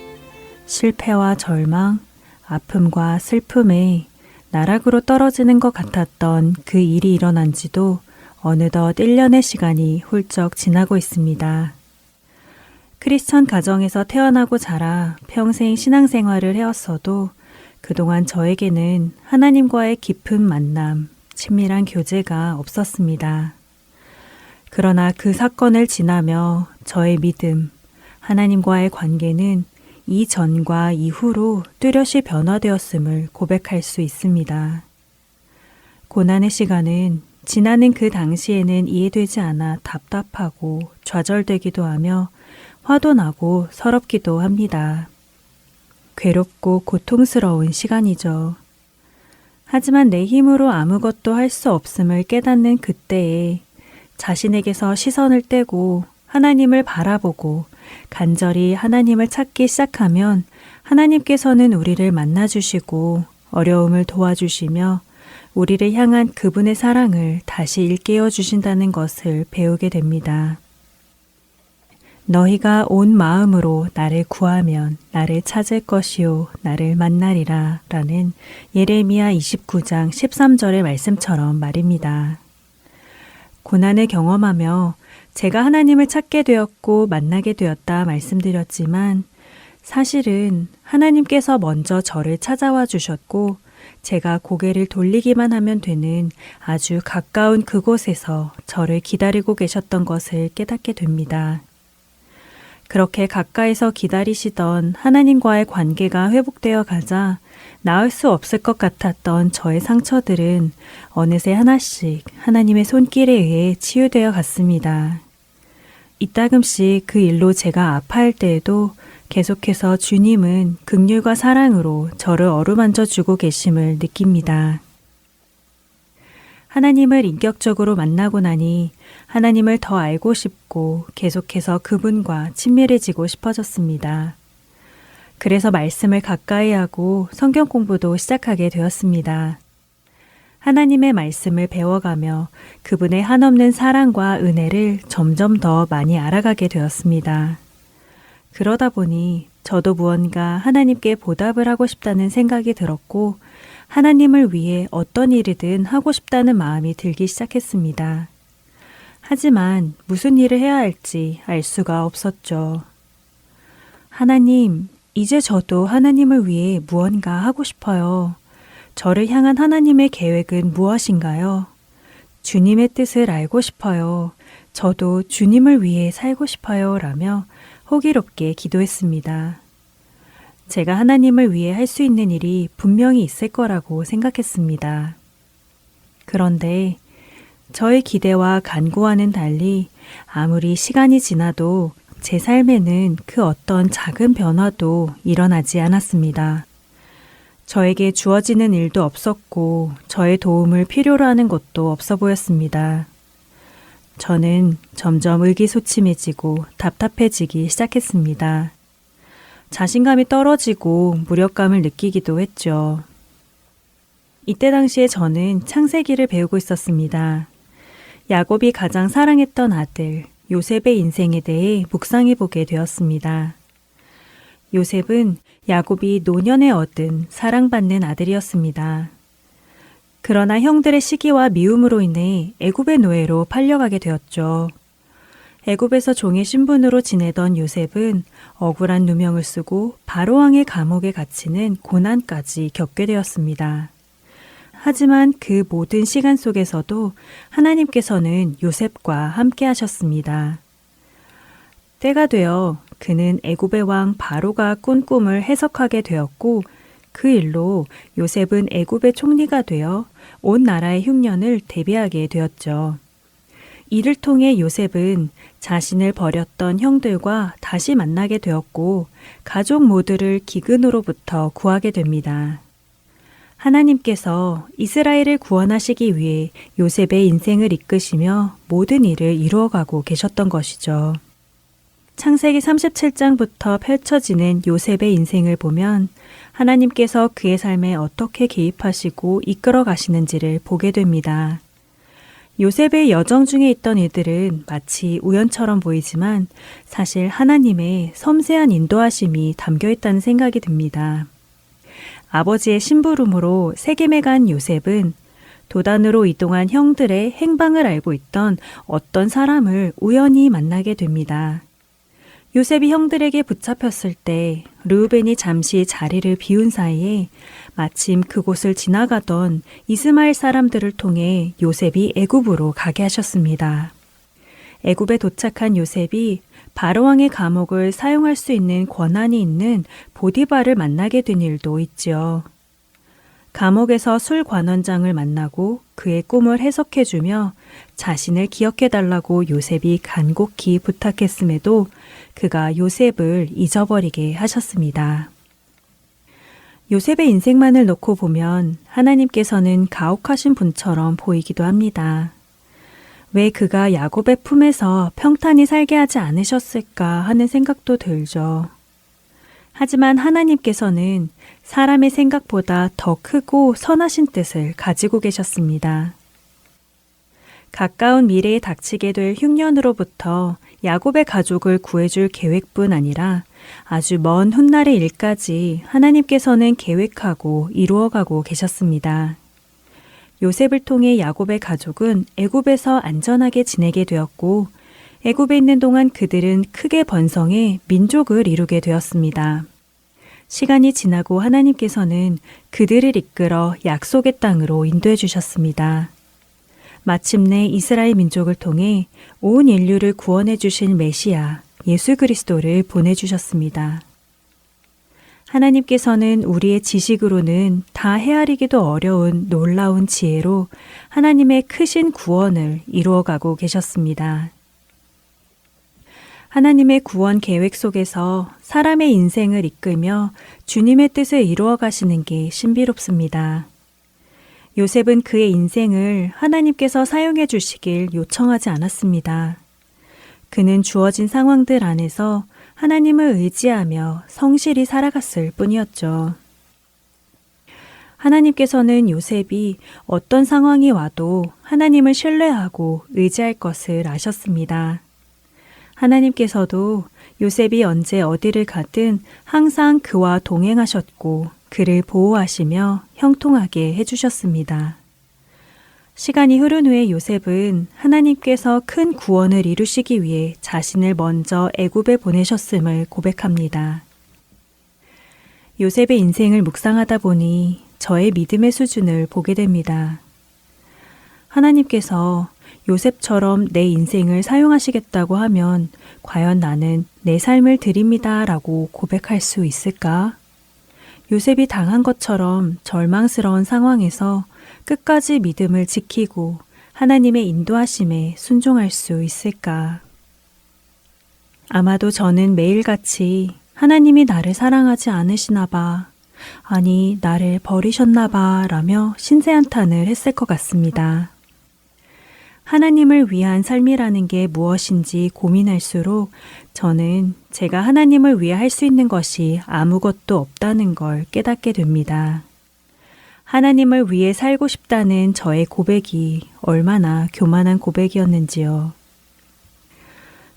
실패와 절망, 아픔과 슬픔에 나락으로 떨어지는 것 같았던 그 일이 일어난 지도 어느덧 1년의 시간이 훌쩍 지나고 있습니다. 크리스천 가정에서 태어나고 자라 평생 신앙생활을 해왔어도 그동안 저에게는 하나님과의 깊은 만남, 친밀한 교제가 없었습니다. 그러나 그 사건을 지나며 저의 믿음, 하나님과의 관계는 이전과 이후로 뚜렷이 변화되었음을 고백할 수 있습니다. 고난의 시간은 지나는 그 당시에는 이해되지 않아 답답하고 좌절되기도 하며 화도 나고 서럽기도 합니다. 괴롭고 고통스러운 시간이죠. 하지만 내 힘으로 아무것도 할 수 없음을 깨닫는 그때에 자신에게서 시선을 떼고 하나님을 바라보고 간절히 하나님을 찾기 시작하면 하나님께서는 우리를 만나주시고 어려움을 도와주시며 우리를 향한 그분의 사랑을 다시 일깨워 주신다는 것을 배우게 됩니다. 너희가 온 마음으로 나를 구하면 나를 찾을 것이요 나를 만나리라 라는 예레미야 29장 13절의 말씀처럼 말입니다. 고난을 경험하며 제가 하나님을 찾게 되었고 만나게 되었다 말씀드렸지만 사실은 하나님께서 먼저 저를 찾아와 주셨고 제가 고개를 돌리기만 하면 되는 아주 가까운 그곳에서 저를 기다리고 계셨던 것을 깨닫게 됩니다. 그렇게 가까이서 기다리시던 하나님과의 관계가 회복되어 가자 나을 수 없을 것 같았던 저의 상처들은 어느새 하나씩 하나님의 손길에 의해 치유되어 갔습니다. 이따금씩 그 일로 제가 아파할 때에도 계속해서 주님은 긍휼과 사랑으로 저를 어루만져 주고 계심을 느낍니다. 하나님을 인격적으로 만나고 나니 하나님을 더 알고 싶고 계속해서 그분과 친밀해지고 싶어졌습니다. 그래서 말씀을 가까이 하고 성경 공부도 시작하게 되었습니다. 하나님의 말씀을 배워가며 그분의 한없는 사랑과 은혜를 점점 더 많이 알아가게 되었습니다. 그러다 보니 저도 무언가 하나님께 보답을 하고 싶다는 생각이 들었고 하나님을 위해 어떤 일이든 하고 싶다는 마음이 들기 시작했습니다. 하지만 무슨 일을 해야 할지 알 수가 없었죠. 하나님, 이제 저도 하나님을 위해 무언가 하고 싶어요. 저를 향한 하나님의 계획은 무엇인가요? 주님의 뜻을 알고 싶어요. 저도 주님을 위해 살고 싶어요. 라며 호기롭게 기도했습니다. 제가 하나님을 위해 할 수 있는 일이 분명히 있을 거라고 생각했습니다. 그런데 저의 기대와 간구와는 달리 아무리 시간이 지나도 제 삶에는 그 어떤 작은 변화도 일어나지 않았습니다. 저에게 주어지는 일도 없었고 저의 도움을 필요로 하는 것도 없어 보였습니다. 저는 점점 의기소침해지고 답답해지기 시작했습니다. 자신감이 떨어지고 무력감을 느끼기도 했죠. 이때 당시에 저는 창세기를 배우고 있었습니다. 야곱이 가장 사랑했던 아들 요셉의 인생에 대해 묵상해 보게 되었습니다. 요셉은 야곱이 노년에 얻은 사랑받는 아들이었습니다. 그러나 형들의 시기와 미움으로 인해 애굽의 노예로 팔려가게 되었죠. 애굽에서 종의 신분으로 지내던 요셉은 억울한 누명을 쓰고 바로왕의 감옥에 갇히는 고난까지 겪게 되었습니다. 하지만 그 모든 시간 속에서도 하나님께서는 요셉과 함께 하셨습니다. 때가 되어 그는 애굽의 왕 바로가 꾼 꿈을 해석하게 되었고 그 일로 요셉은 애굽의 총리가 되어 온 나라의 흉년을 대비하게 되었죠. 이를 통해 요셉은 자신을 버렸던 형들과 다시 만나게 되었고 가족 모두를 기근으로부터 구하게 됩니다. 하나님께서 이스라엘을 구원하시기 위해 요셉의 인생을 이끄시며 모든 일을 이루어가고 계셨던 것이죠. 창세기 37장부터 펼쳐지는 요셉의 인생을 보면 하나님께서 그의 삶에 어떻게 개입하시고 이끌어 가시는지를 보게 됩니다. 요셉의 여정 중에 있던 일들은 마치 우연처럼 보이지만 사실 하나님의 섬세한 인도하심이 담겨 있다는 생각이 듭니다. 아버지의 심부름으로 세겜에 간 요셉은 도단으로 이동한 형들의 행방을 알고 있던 어떤 사람을 우연히 만나게 됩니다. 요셉이 형들에게 붙잡혔을 때 르우벤이 잠시 자리를 비운 사이에 마침 그곳을 지나가던 이스마엘 사람들을 통해 요셉이 애굽으로 가게 하셨습니다. 애굽에 도착한 요셉이 바로왕의 감옥을 사용할 수 있는 권한이 있는 보디발을 만나게 된 일도 있지요. 감옥에서 술관원장을 만나고 그의 꿈을 해석해주며 자신을 기억해달라고 요셉이 간곡히 부탁했음에도 그가 요셉을 잊어버리게 하셨습니다. 요셉의 인생만을 놓고 보면 하나님께서는 가혹하신 분처럼 보이기도 합니다. 왜 그가 야곱의 품에서 평탄히 살게 하지 않으셨을까 하는 생각도 들죠. 하지만 하나님께서는 사람의 생각보다 더 크고 선하신 뜻을 가지고 계셨습니다. 가까운 미래에 닥치게 될 흉년으로부터 야곱의 가족을 구해줄 계획뿐 아니라 아주 먼 훗날의 일까지 하나님께서는 계획하고 이루어가고 계셨습니다. 요셉을 통해 야곱의 가족은 애굽에서 안전하게 지내게 되었고 애굽에 있는 동안 그들은 크게 번성해 민족을 이루게 되었습니다. 시간이 지나고 하나님께서는 그들을 이끌어 약속의 땅으로 인도해 주셨습니다. 마침내 이스라엘 민족을 통해 온 인류를 구원해 주실 메시아 예수 그리스도를 보내주셨습니다. 하나님께서는 우리의 지식으로는 다 헤아리기도 어려운 놀라운 지혜로 하나님의 크신 구원을 이루어가고 계셨습니다. 하나님의 구원 계획 속에서 사람의 인생을 이끌며 주님의 뜻을 이루어 가시는 게 신비롭습니다. 요셉은 그의 인생을 하나님께서 사용해 주시길 요청하지 않았습니다. 그는 주어진 상황들 안에서 하나님을 의지하며 성실히 살아갔을 뿐이었죠. 하나님께서는 요셉이 어떤 상황이 와도 하나님을 신뢰하고 의지할 것을 아셨습니다. 하나님께서도 요셉이 언제 어디를 가든 항상 그와 동행하셨고 그를 보호하시며 형통하게 해주셨습니다. 시간이 흐른 후에 요셉은 하나님께서 큰 구원을 이루시기 위해 자신을 먼저 애굽에 보내셨음을 고백합니다. 요셉의 인생을 묵상하다 보니 저의 믿음의 수준을 보게 됩니다. 하나님께서 요셉처럼 내 인생을 사용하시겠다고 하면 과연 나는 내 삶을 드립니다 라고 고백할 수 있을까? 요셉이 당한 것처럼 절망스러운 상황에서 끝까지 믿음을 지키고 하나님의 인도하심에 순종할 수 있을까? 아마도 저는 매일같이 하나님이 나를 사랑하지 않으시나 봐, 아니 나를 버리셨나 봐 라며 신세한탄을 했을 것 같습니다. 하나님을 위한 삶이라는 게 무엇인지 고민할수록 저는 제가 하나님을 위해 할 수 있는 것이 아무것도 없다는 걸 깨닫게 됩니다. 하나님을 위해 살고 싶다는 저의 고백이 얼마나 교만한 고백이었는지요.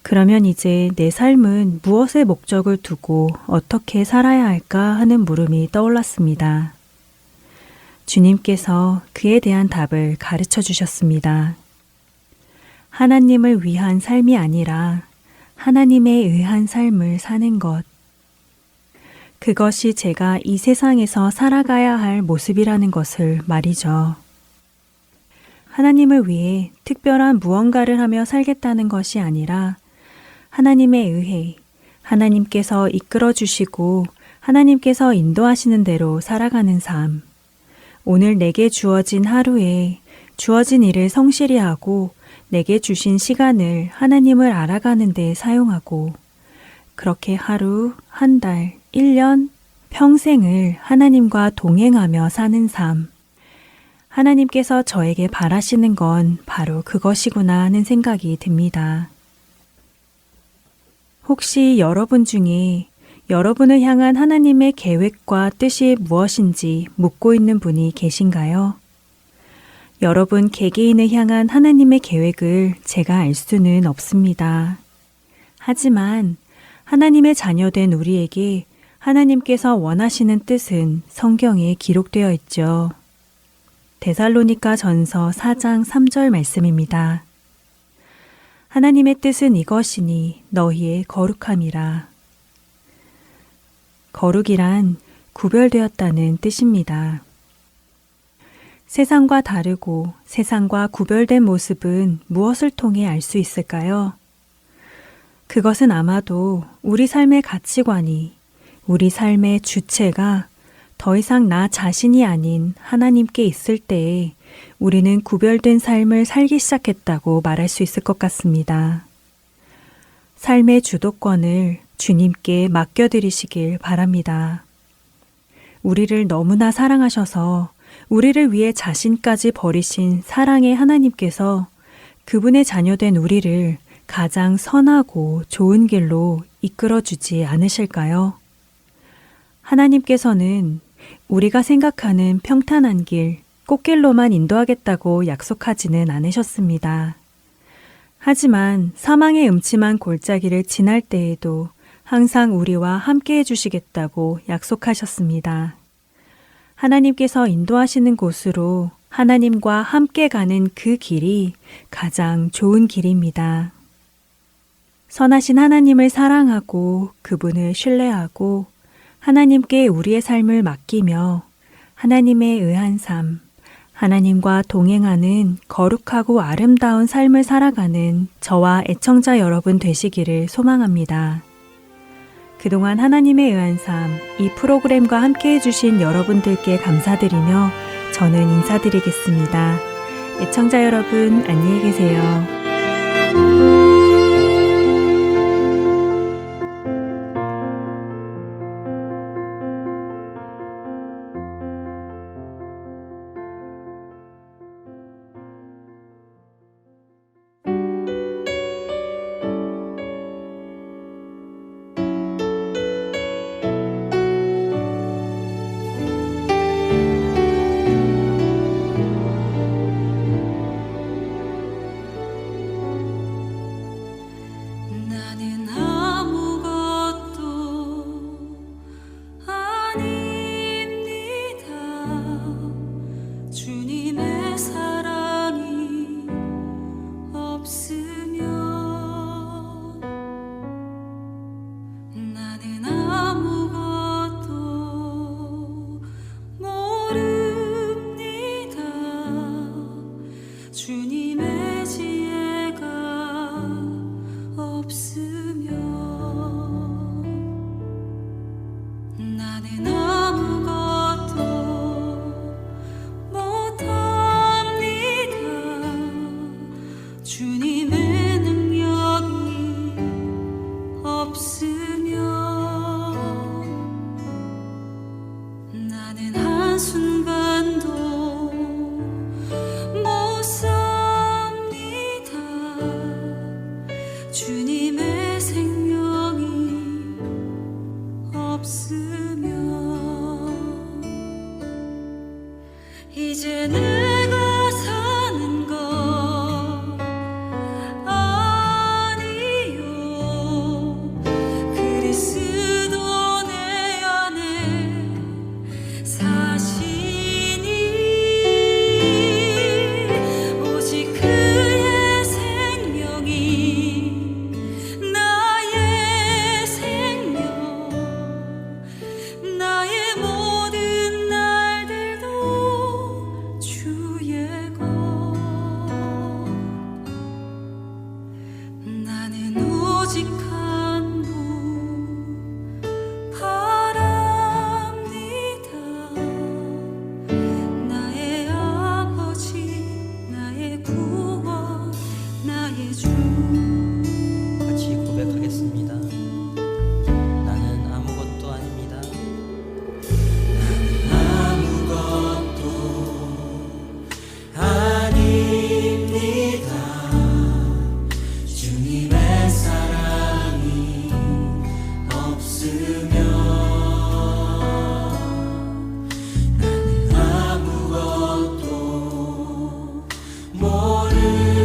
그러면 이제 내 삶은 무엇의 목적을 두고 어떻게 살아야 할까 하는 물음이 떠올랐습니다. 주님께서 그에 대한 답을 가르쳐 주셨습니다. 하나님을 위한 삶이 아니라 하나님에 의한 삶을 사는 것. 그것이 제가 이 세상에서 살아가야 할 모습이라는 것을 말이죠. 하나님을 위해 특별한 무언가를 하며 살겠다는 것이 아니라 하나님에 의해 하나님께서 이끌어 주시고 하나님께서 인도하시는 대로 살아가는 삶. 오늘 내게 주어진 하루에 주어진 일을 성실히 하고 내게 주신 시간을 하나님을 알아가는 데 사용하고 그렇게 하루, 한 달, 1년, 평생을 하나님과 동행하며 사는 삶. 하나님께서 저에게 바라시는 건 바로 그것이구나 하는 생각이 듭니다. 혹시 여러분 중에 여러분을 향한 하나님의 계획과 뜻이 무엇인지 묻고 있는 분이 계신가요? 여러분 개개인을 향한 하나님의 계획을 제가 알 수는 없습니다. 하지만 하나님의 자녀된 우리에게 하나님께서 원하시는 뜻은 성경에 기록되어 있죠. 데살로니가 전서 4장 3절 말씀입니다. 하나님의 뜻은 이것이니 너희의 거룩함이라. 거룩이란 구별되었다는 뜻입니다. 세상과 다르고 세상과 구별된 모습은 무엇을 통해 알 수 있을까요? 그것은 아마도 우리 삶의 가치관이, 우리 삶의 주체가 더 이상 나 자신이 아닌 하나님께 있을 때에 우리는 구별된 삶을 살기 시작했다고 말할 수 있을 것 같습니다. 삶의 주도권을 주님께 맡겨드리시길 바랍니다. 우리를 너무나 사랑하셔서 우리를 위해 자신까지 버리신 사랑의 하나님께서 그분의 자녀된 우리를 가장 선하고 좋은 길로 이끌어주지 않으실까요? 하나님께서는 우리가 생각하는 평탄한 길, 꽃길로만 인도하겠다고 약속하지는 않으셨습니다. 하지만 사망의 음침한 골짜기를 지날 때에도 항상 우리와 함께 해주시겠다고 약속하셨습니다. 하나님께서 인도하시는 곳으로 하나님과 함께 가는 그 길이 가장 좋은 길입니다. 선하신 하나님을 사랑하고 그분을 신뢰하고 하나님께 우리의 삶을 맡기며 하나님에 의한 삶, 하나님과 동행하는 거룩하고 아름다운 삶을 살아가는 저와 애청자 여러분 되시기를 소망합니다. 그동안 하나님에 의한 삶, 이 프로그램과 함께 해주신 여러분들께 감사드리며 저는 인사드리겠습니다. 애청자 여러분, 안녕히 계세요. 나는 아무것도 아닙니다. 주님의 사랑이 없으면 나는 아무것도 모릅니다. 주님의 지혜가 없으면 나는 아무것도 못합니다. 주님의 능력이 없으면 나는 한순간도 못 삽니다. 주 같이 고백하겠습니다. 나는 아무것도 아닙니다. 아무것도 아닙니다. 주님의 사랑이 없으면 나는 아무것도 모릅니다.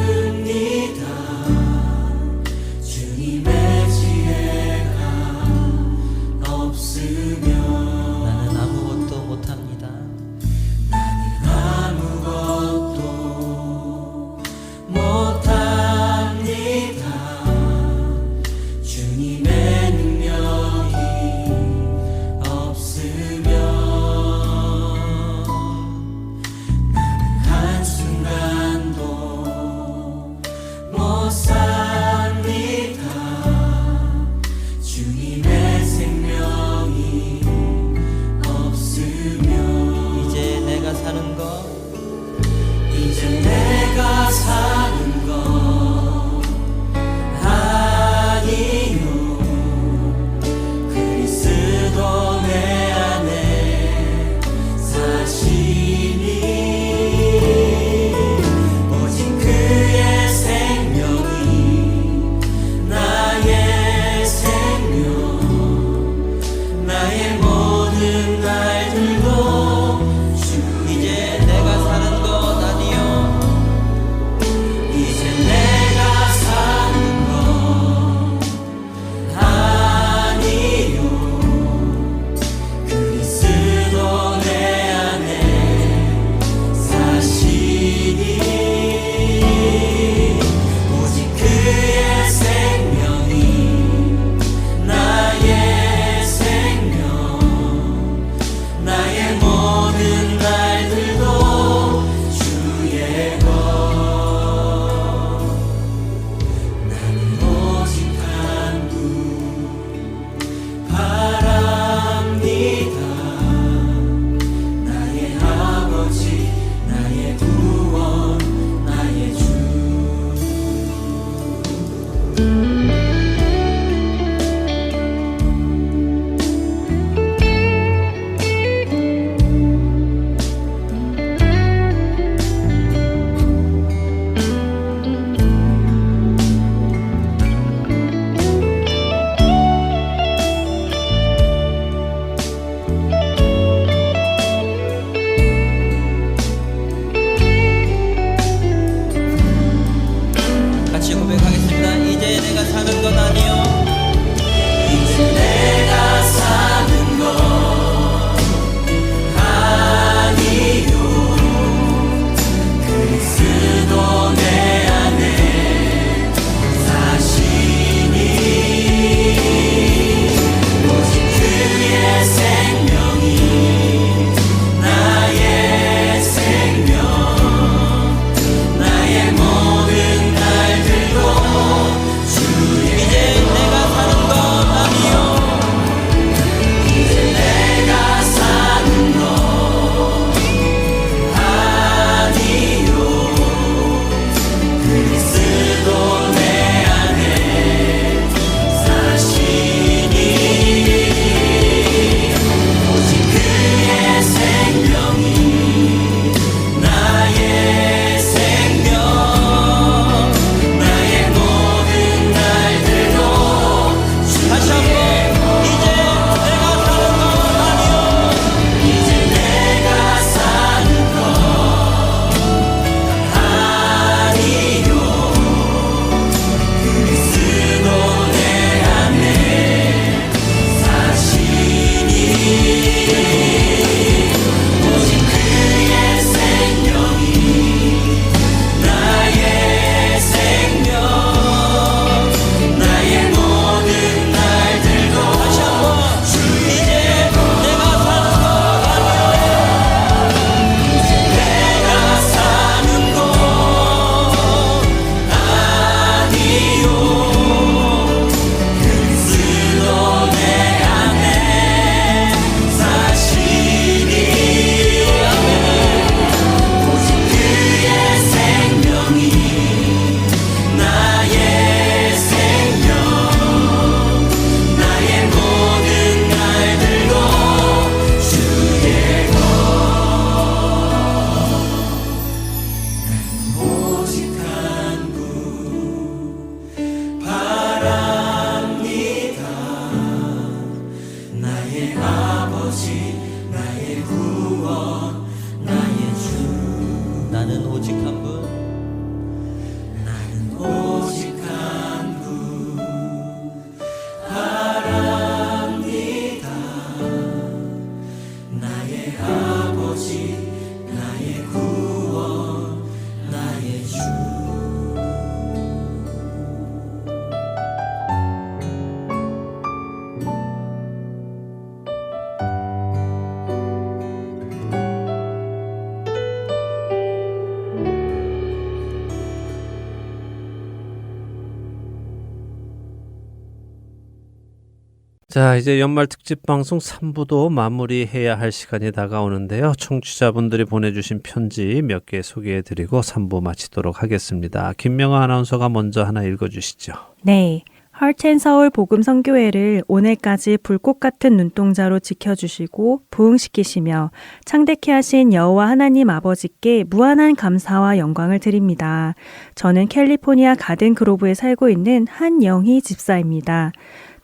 자, 이제 연말 특집 방송 3부도 마무리해야 할 시간이 다가오는데요. 청취자분들이 보내주신 편지 몇 개 소개해드리고 3부 마치도록 하겠습니다. 김명아 아나운서가 먼저 하나 읽어주시죠. 네. 하트앤서울 복음선교회를 오늘까지 불꽃 같은 눈동자로 지켜주시고 부흥시키시며 창대케 하신 여호와 하나님 아버지께 무한한 감사와 영광을 드립니다. 저는 캘리포니아 가든그로브에 살고 있는 한영희 집사입니다.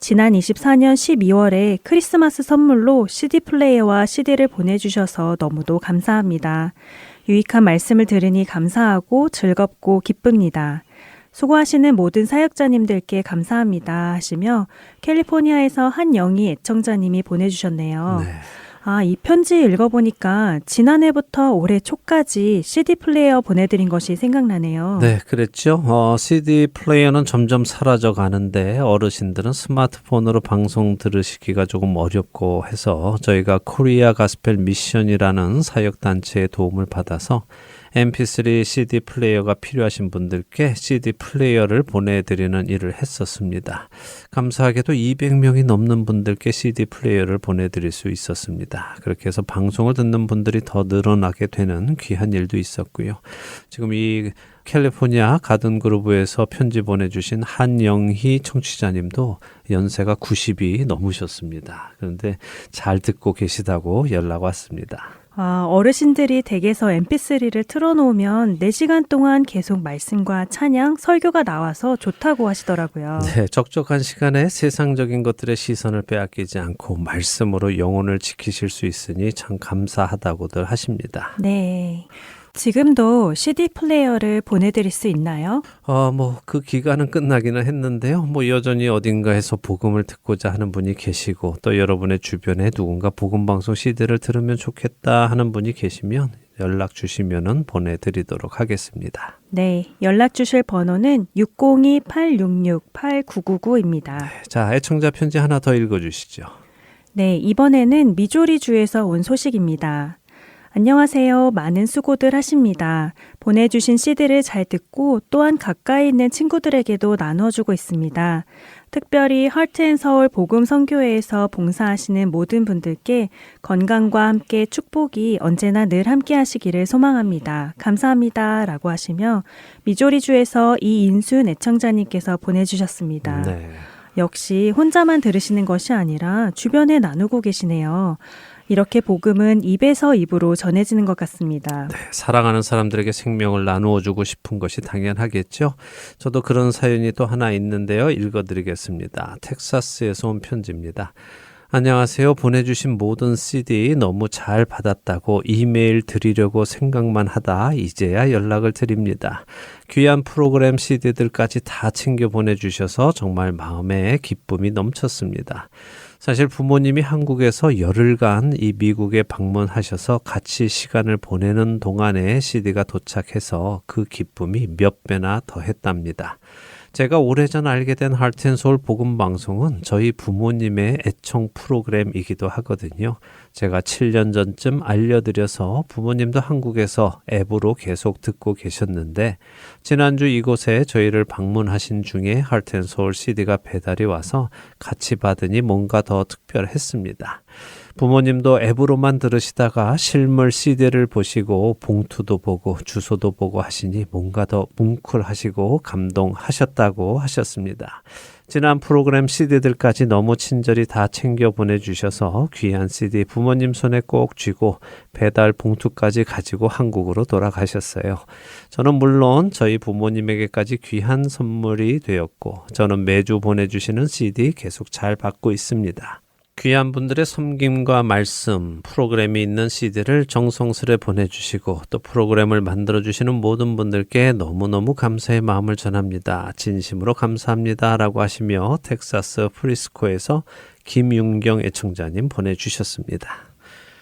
지난 24년 12월에 크리스마스 선물로 CD 플레이어와 CD를 보내주셔서 너무도 감사합니다. 유익한 말씀을 들으니 감사하고 즐겁고 기쁩니다. 수고하시는 모든 사역자님들께 감사합니다 하시며 캘리포니아에서 한영희 애청자님이 보내주셨네요. 네. 이 편지 읽어보니까 지난해부터 올해 초까지 CD 플레이어 보내드린 것이 생각나네요. 네, 그랬죠. CD 플레이어는 점점 사라져 가는데 어르신들은 스마트폰으로 방송 들으시기가 조금 어렵고 해서 저희가 코리아 가스펠 미션이라는 사역단체의 도움을 받아서 MP3 CD 플레이어가 필요하신 분들께 CD 플레이어를 보내드리는 일을 했었습니다. 감사하게도 200명이 넘는 분들께 CD 플레이어를 보내드릴 수 있었습니다. 그렇게 해서 방송을 듣는 분들이 더 늘어나게 되는 귀한 일도 있었고요. 지금 이 캘리포니아 가든그루브에서 편지 보내주신 한영희 청취자님도 연세가 90이 넘으셨습니다. 그런데 잘 듣고 계시다고 연락 왔습니다. 어르신들이 댁에서 mp3를 틀어놓으면 4시간 동안 계속 말씀과 찬양, 설교가 나와서 좋다고 하시더라고요. 네, 적적한 시간에 세상적인 것들의 시선을 빼앗기지 않고 말씀으로 영혼을 지키실 수 있으니 참 감사하다고들 하십니다. 네. 지금도 CD 플레이어를 보내드릴 수 있나요? 그 기간은 끝나기는 했는데요. 여전히 어딘가에서 복음을 듣고자 하는 분이 계시고 또 여러분의 주변에 누군가 복음방송 CD를 들으면 좋겠다 하는 분이 계시면 연락 주시면은 보내드리도록 하겠습니다. 네, 연락 주실 번호는 602-866-8999입니다. 자, 애청자 편지 하나 더 읽어주시죠. 네, 이번에는 미조리주에서 온 소식입니다. 안녕하세요. 많은 수고들 하십니다. 보내주신 CD를 잘 듣고 또한 가까이 있는 친구들에게도 나눠주고 있습니다. 특별히 하트앤서울 복음선교회에서 봉사하시는 모든 분들께 건강과 함께 축복이 언제나 늘 함께 하시기를 소망합니다. 감사합니다. 라고 하시며 미조리주에서 이인순 애청자님께서 보내주셨습니다. 네. 역시 혼자만 들으시는 것이 아니라 주변에 나누고 계시네요. 이렇게 복음은 입에서 입으로 전해지는 것 같습니다. 네, 사랑하는 사람들에게 생명을 나누어 주고 싶은 것이 당연하겠죠. 저도 그런 사연이 또 하나 있는데요. 읽어드리겠습니다. 텍사스에서 온 편지입니다. 안녕하세요. 보내주신 모든 CD 너무 잘 받았다고 이메일 드리려고 생각만 하다 이제야 연락을 드립니다. 귀한 프로그램 CD들까지 다 챙겨 보내주셔서 정말 마음에 기쁨이 넘쳤습니다. 사실 부모님이 한국에서 열흘간 이 미국에 방문하셔서 같이 시간을 보내는 동안에 CD가 도착해서 그 기쁨이 몇 배나 더했답니다. 제가 오래전 알게 된 하트앤소울 복음방송은 저희 부모님의 애청 프로그램이기도 하거든요. 제가 7년 전쯤 알려드려서 부모님도 한국에서 앱으로 계속 듣고 계셨는데 지난주 이곳에 저희를 방문하신 중에 하트앤소울 CD가 배달이 와서 같이 받으니 뭔가 더 특별했습니다. 부모님도 앱으로만 들으시다가 실물 CD를 보시고 봉투도 보고 주소도 보고 하시니 뭔가 더 뭉클하시고 감동하셨다고 하셨습니다. 지난 프로그램 CD들까지 너무 친절히 다 챙겨 보내주셔서 귀한 CD 부모님 손에 꼭 쥐고 배달 봉투까지 가지고 한국으로 돌아가셨어요. 저는 물론 저희 부모님에게까지 귀한 선물이 되었고 저는 매주 보내주시는 CD 계속 잘 받고 있습니다. 귀한 분들의 섬김과 말씀, 프로그램이 있는 CD를 정성스레 보내주시고 또 프로그램을 만들어주시는 모든 분들께 너무너무 감사의 마음을 전합니다. 진심으로 감사합니다. 라고 하시며 텍사스 프리스코에서 김윤경 애청자님 보내주셨습니다.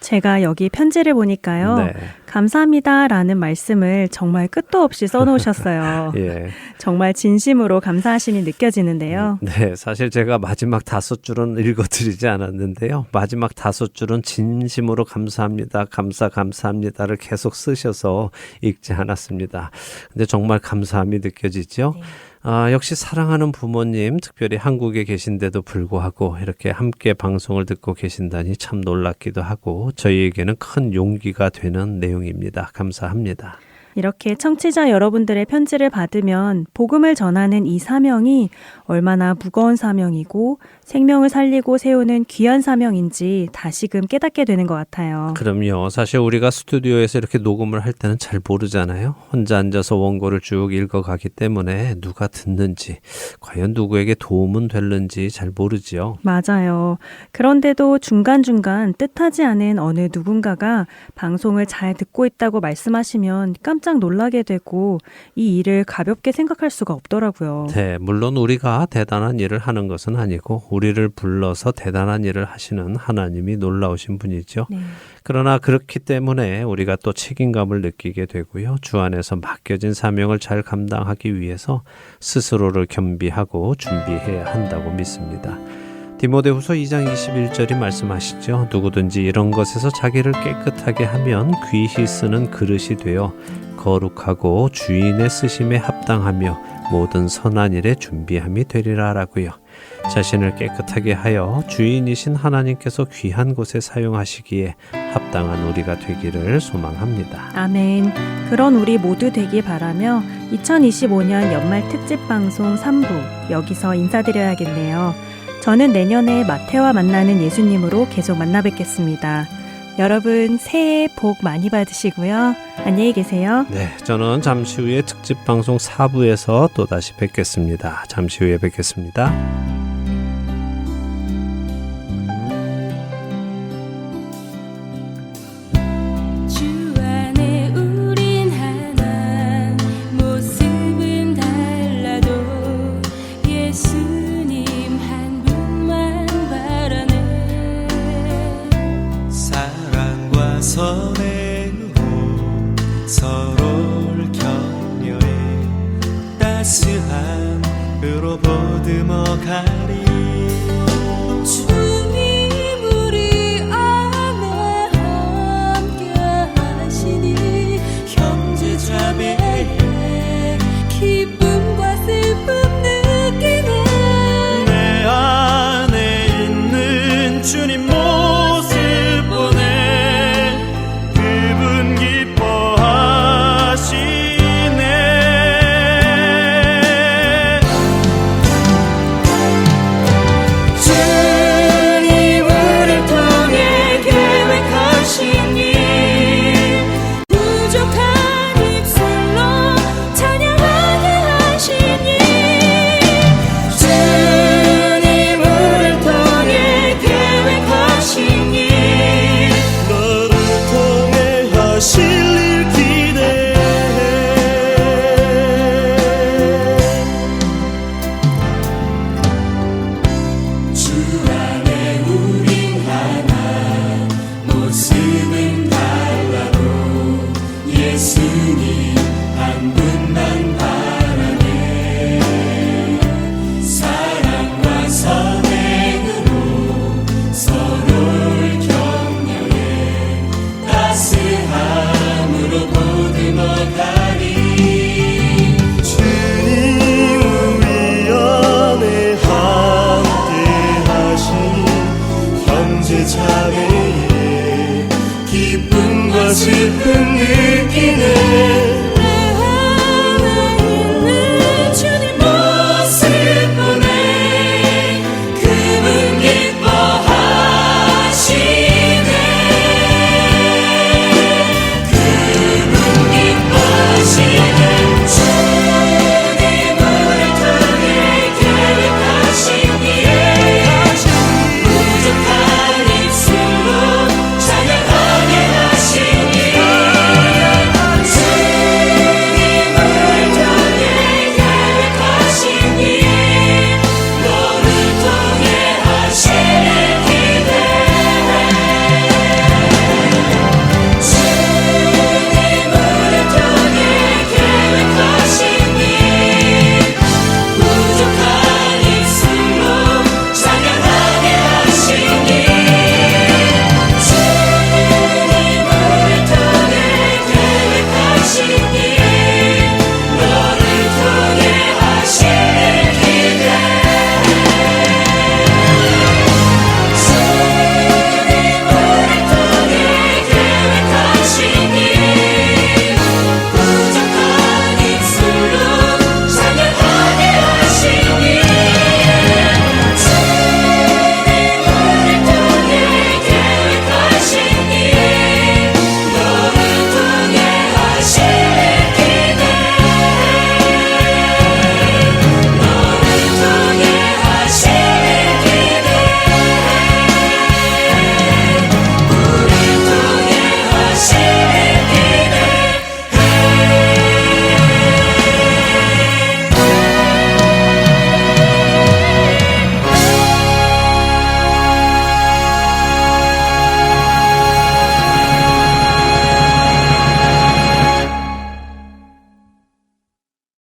제가 여기 편지를 보니까요. 네. 감사합니다라는 말씀을 정말 끝도 없이 써놓으셨어요. 예. 정말 진심으로 감사하심이 느껴지는데요. 네, 사실 제가 마지막 5줄은 읽어드리지 않았는데요. 마지막 5줄은 진심으로 감사합니다. 감사합니다를 계속 쓰셔서 읽지 않았습니다. 근데 정말 감사함이 느껴지죠? 네. 역시 사랑하는 부모님, 특별히 한국에 계신데도 불구하고 이렇게 함께 방송을 듣고 계신다니 참 놀랍기도 하고 저희에게는 큰 용기가 되는 내용입니다. 감사합니다. 이렇게 청취자 여러분들의 편지를 받으면 복음을 전하는 이 사명이 얼마나 무거운 사명이고 생명을 살리고 세우는 귀한 사명인지 다시금 깨닫게 되는 것 같아요. 그럼요. 사실 우리가 스튜디오에서 이렇게 녹음을 할 때는 잘 모르잖아요. 혼자 앉아서 원고를 쭉 읽어가기 때문에 누가 듣는지, 과연 누구에게 도움은 될는지 잘 모르지요. 맞아요. 그런데도 중간중간 뜻하지 않은 어느 누군가가 방송을 잘 듣고 있다고 말씀하시면 깜짝 놀라게 되고 이 일을 가볍게 생각할 수가 없더라고요. 네, 물론 우리가 대단한 일을 하는 것은 아니고 우리를 불러서 대단한 일을 하시는 하나님이 놀라우신 분이죠. 네. 그러나 그렇기 때문에 우리가 또 책임감을 느끼게 되고요. 주 안에서 맡겨진 사명을 잘 감당하기 위해서 스스로를 겸비하고 준비해야 한다고 믿습니다. 디모데후서 2장 21절이 말씀하시죠. 누구든지 이런 것에서 자기를 깨끗하게 하면 귀히 쓰는 그릇이 되어 거룩하고 주인의 쓰심에 합당하며 모든 선한 일에 준비함이 되리라라고요. 자신을 깨끗하게 하여 주인이신 하나님께서 귀한 곳에 사용하시기에 합당한 우리가 되기를 소망합니다. 아멘. 그런 우리 모두 되길 바라며 2025년 연말 특집 방송 3부 여기서 인사드려야겠네요. 저는 내년에 마태와 만나는 예수님으로 계속 만나 뵙겠습니다. 여러분 새해 복 많이 받으시고요. 안녕히 계세요. 네, 저는 잠시 후에 특집 방송 4부에서 또 다시 뵙겠습니다. 잠시 후에 뵙겠습니다. 주 안에 우린 하나 모습은 달라도 예수님 한 분만 바라네 사랑과 선행으로 서로를 격려해 따스함으로 보듬어 가리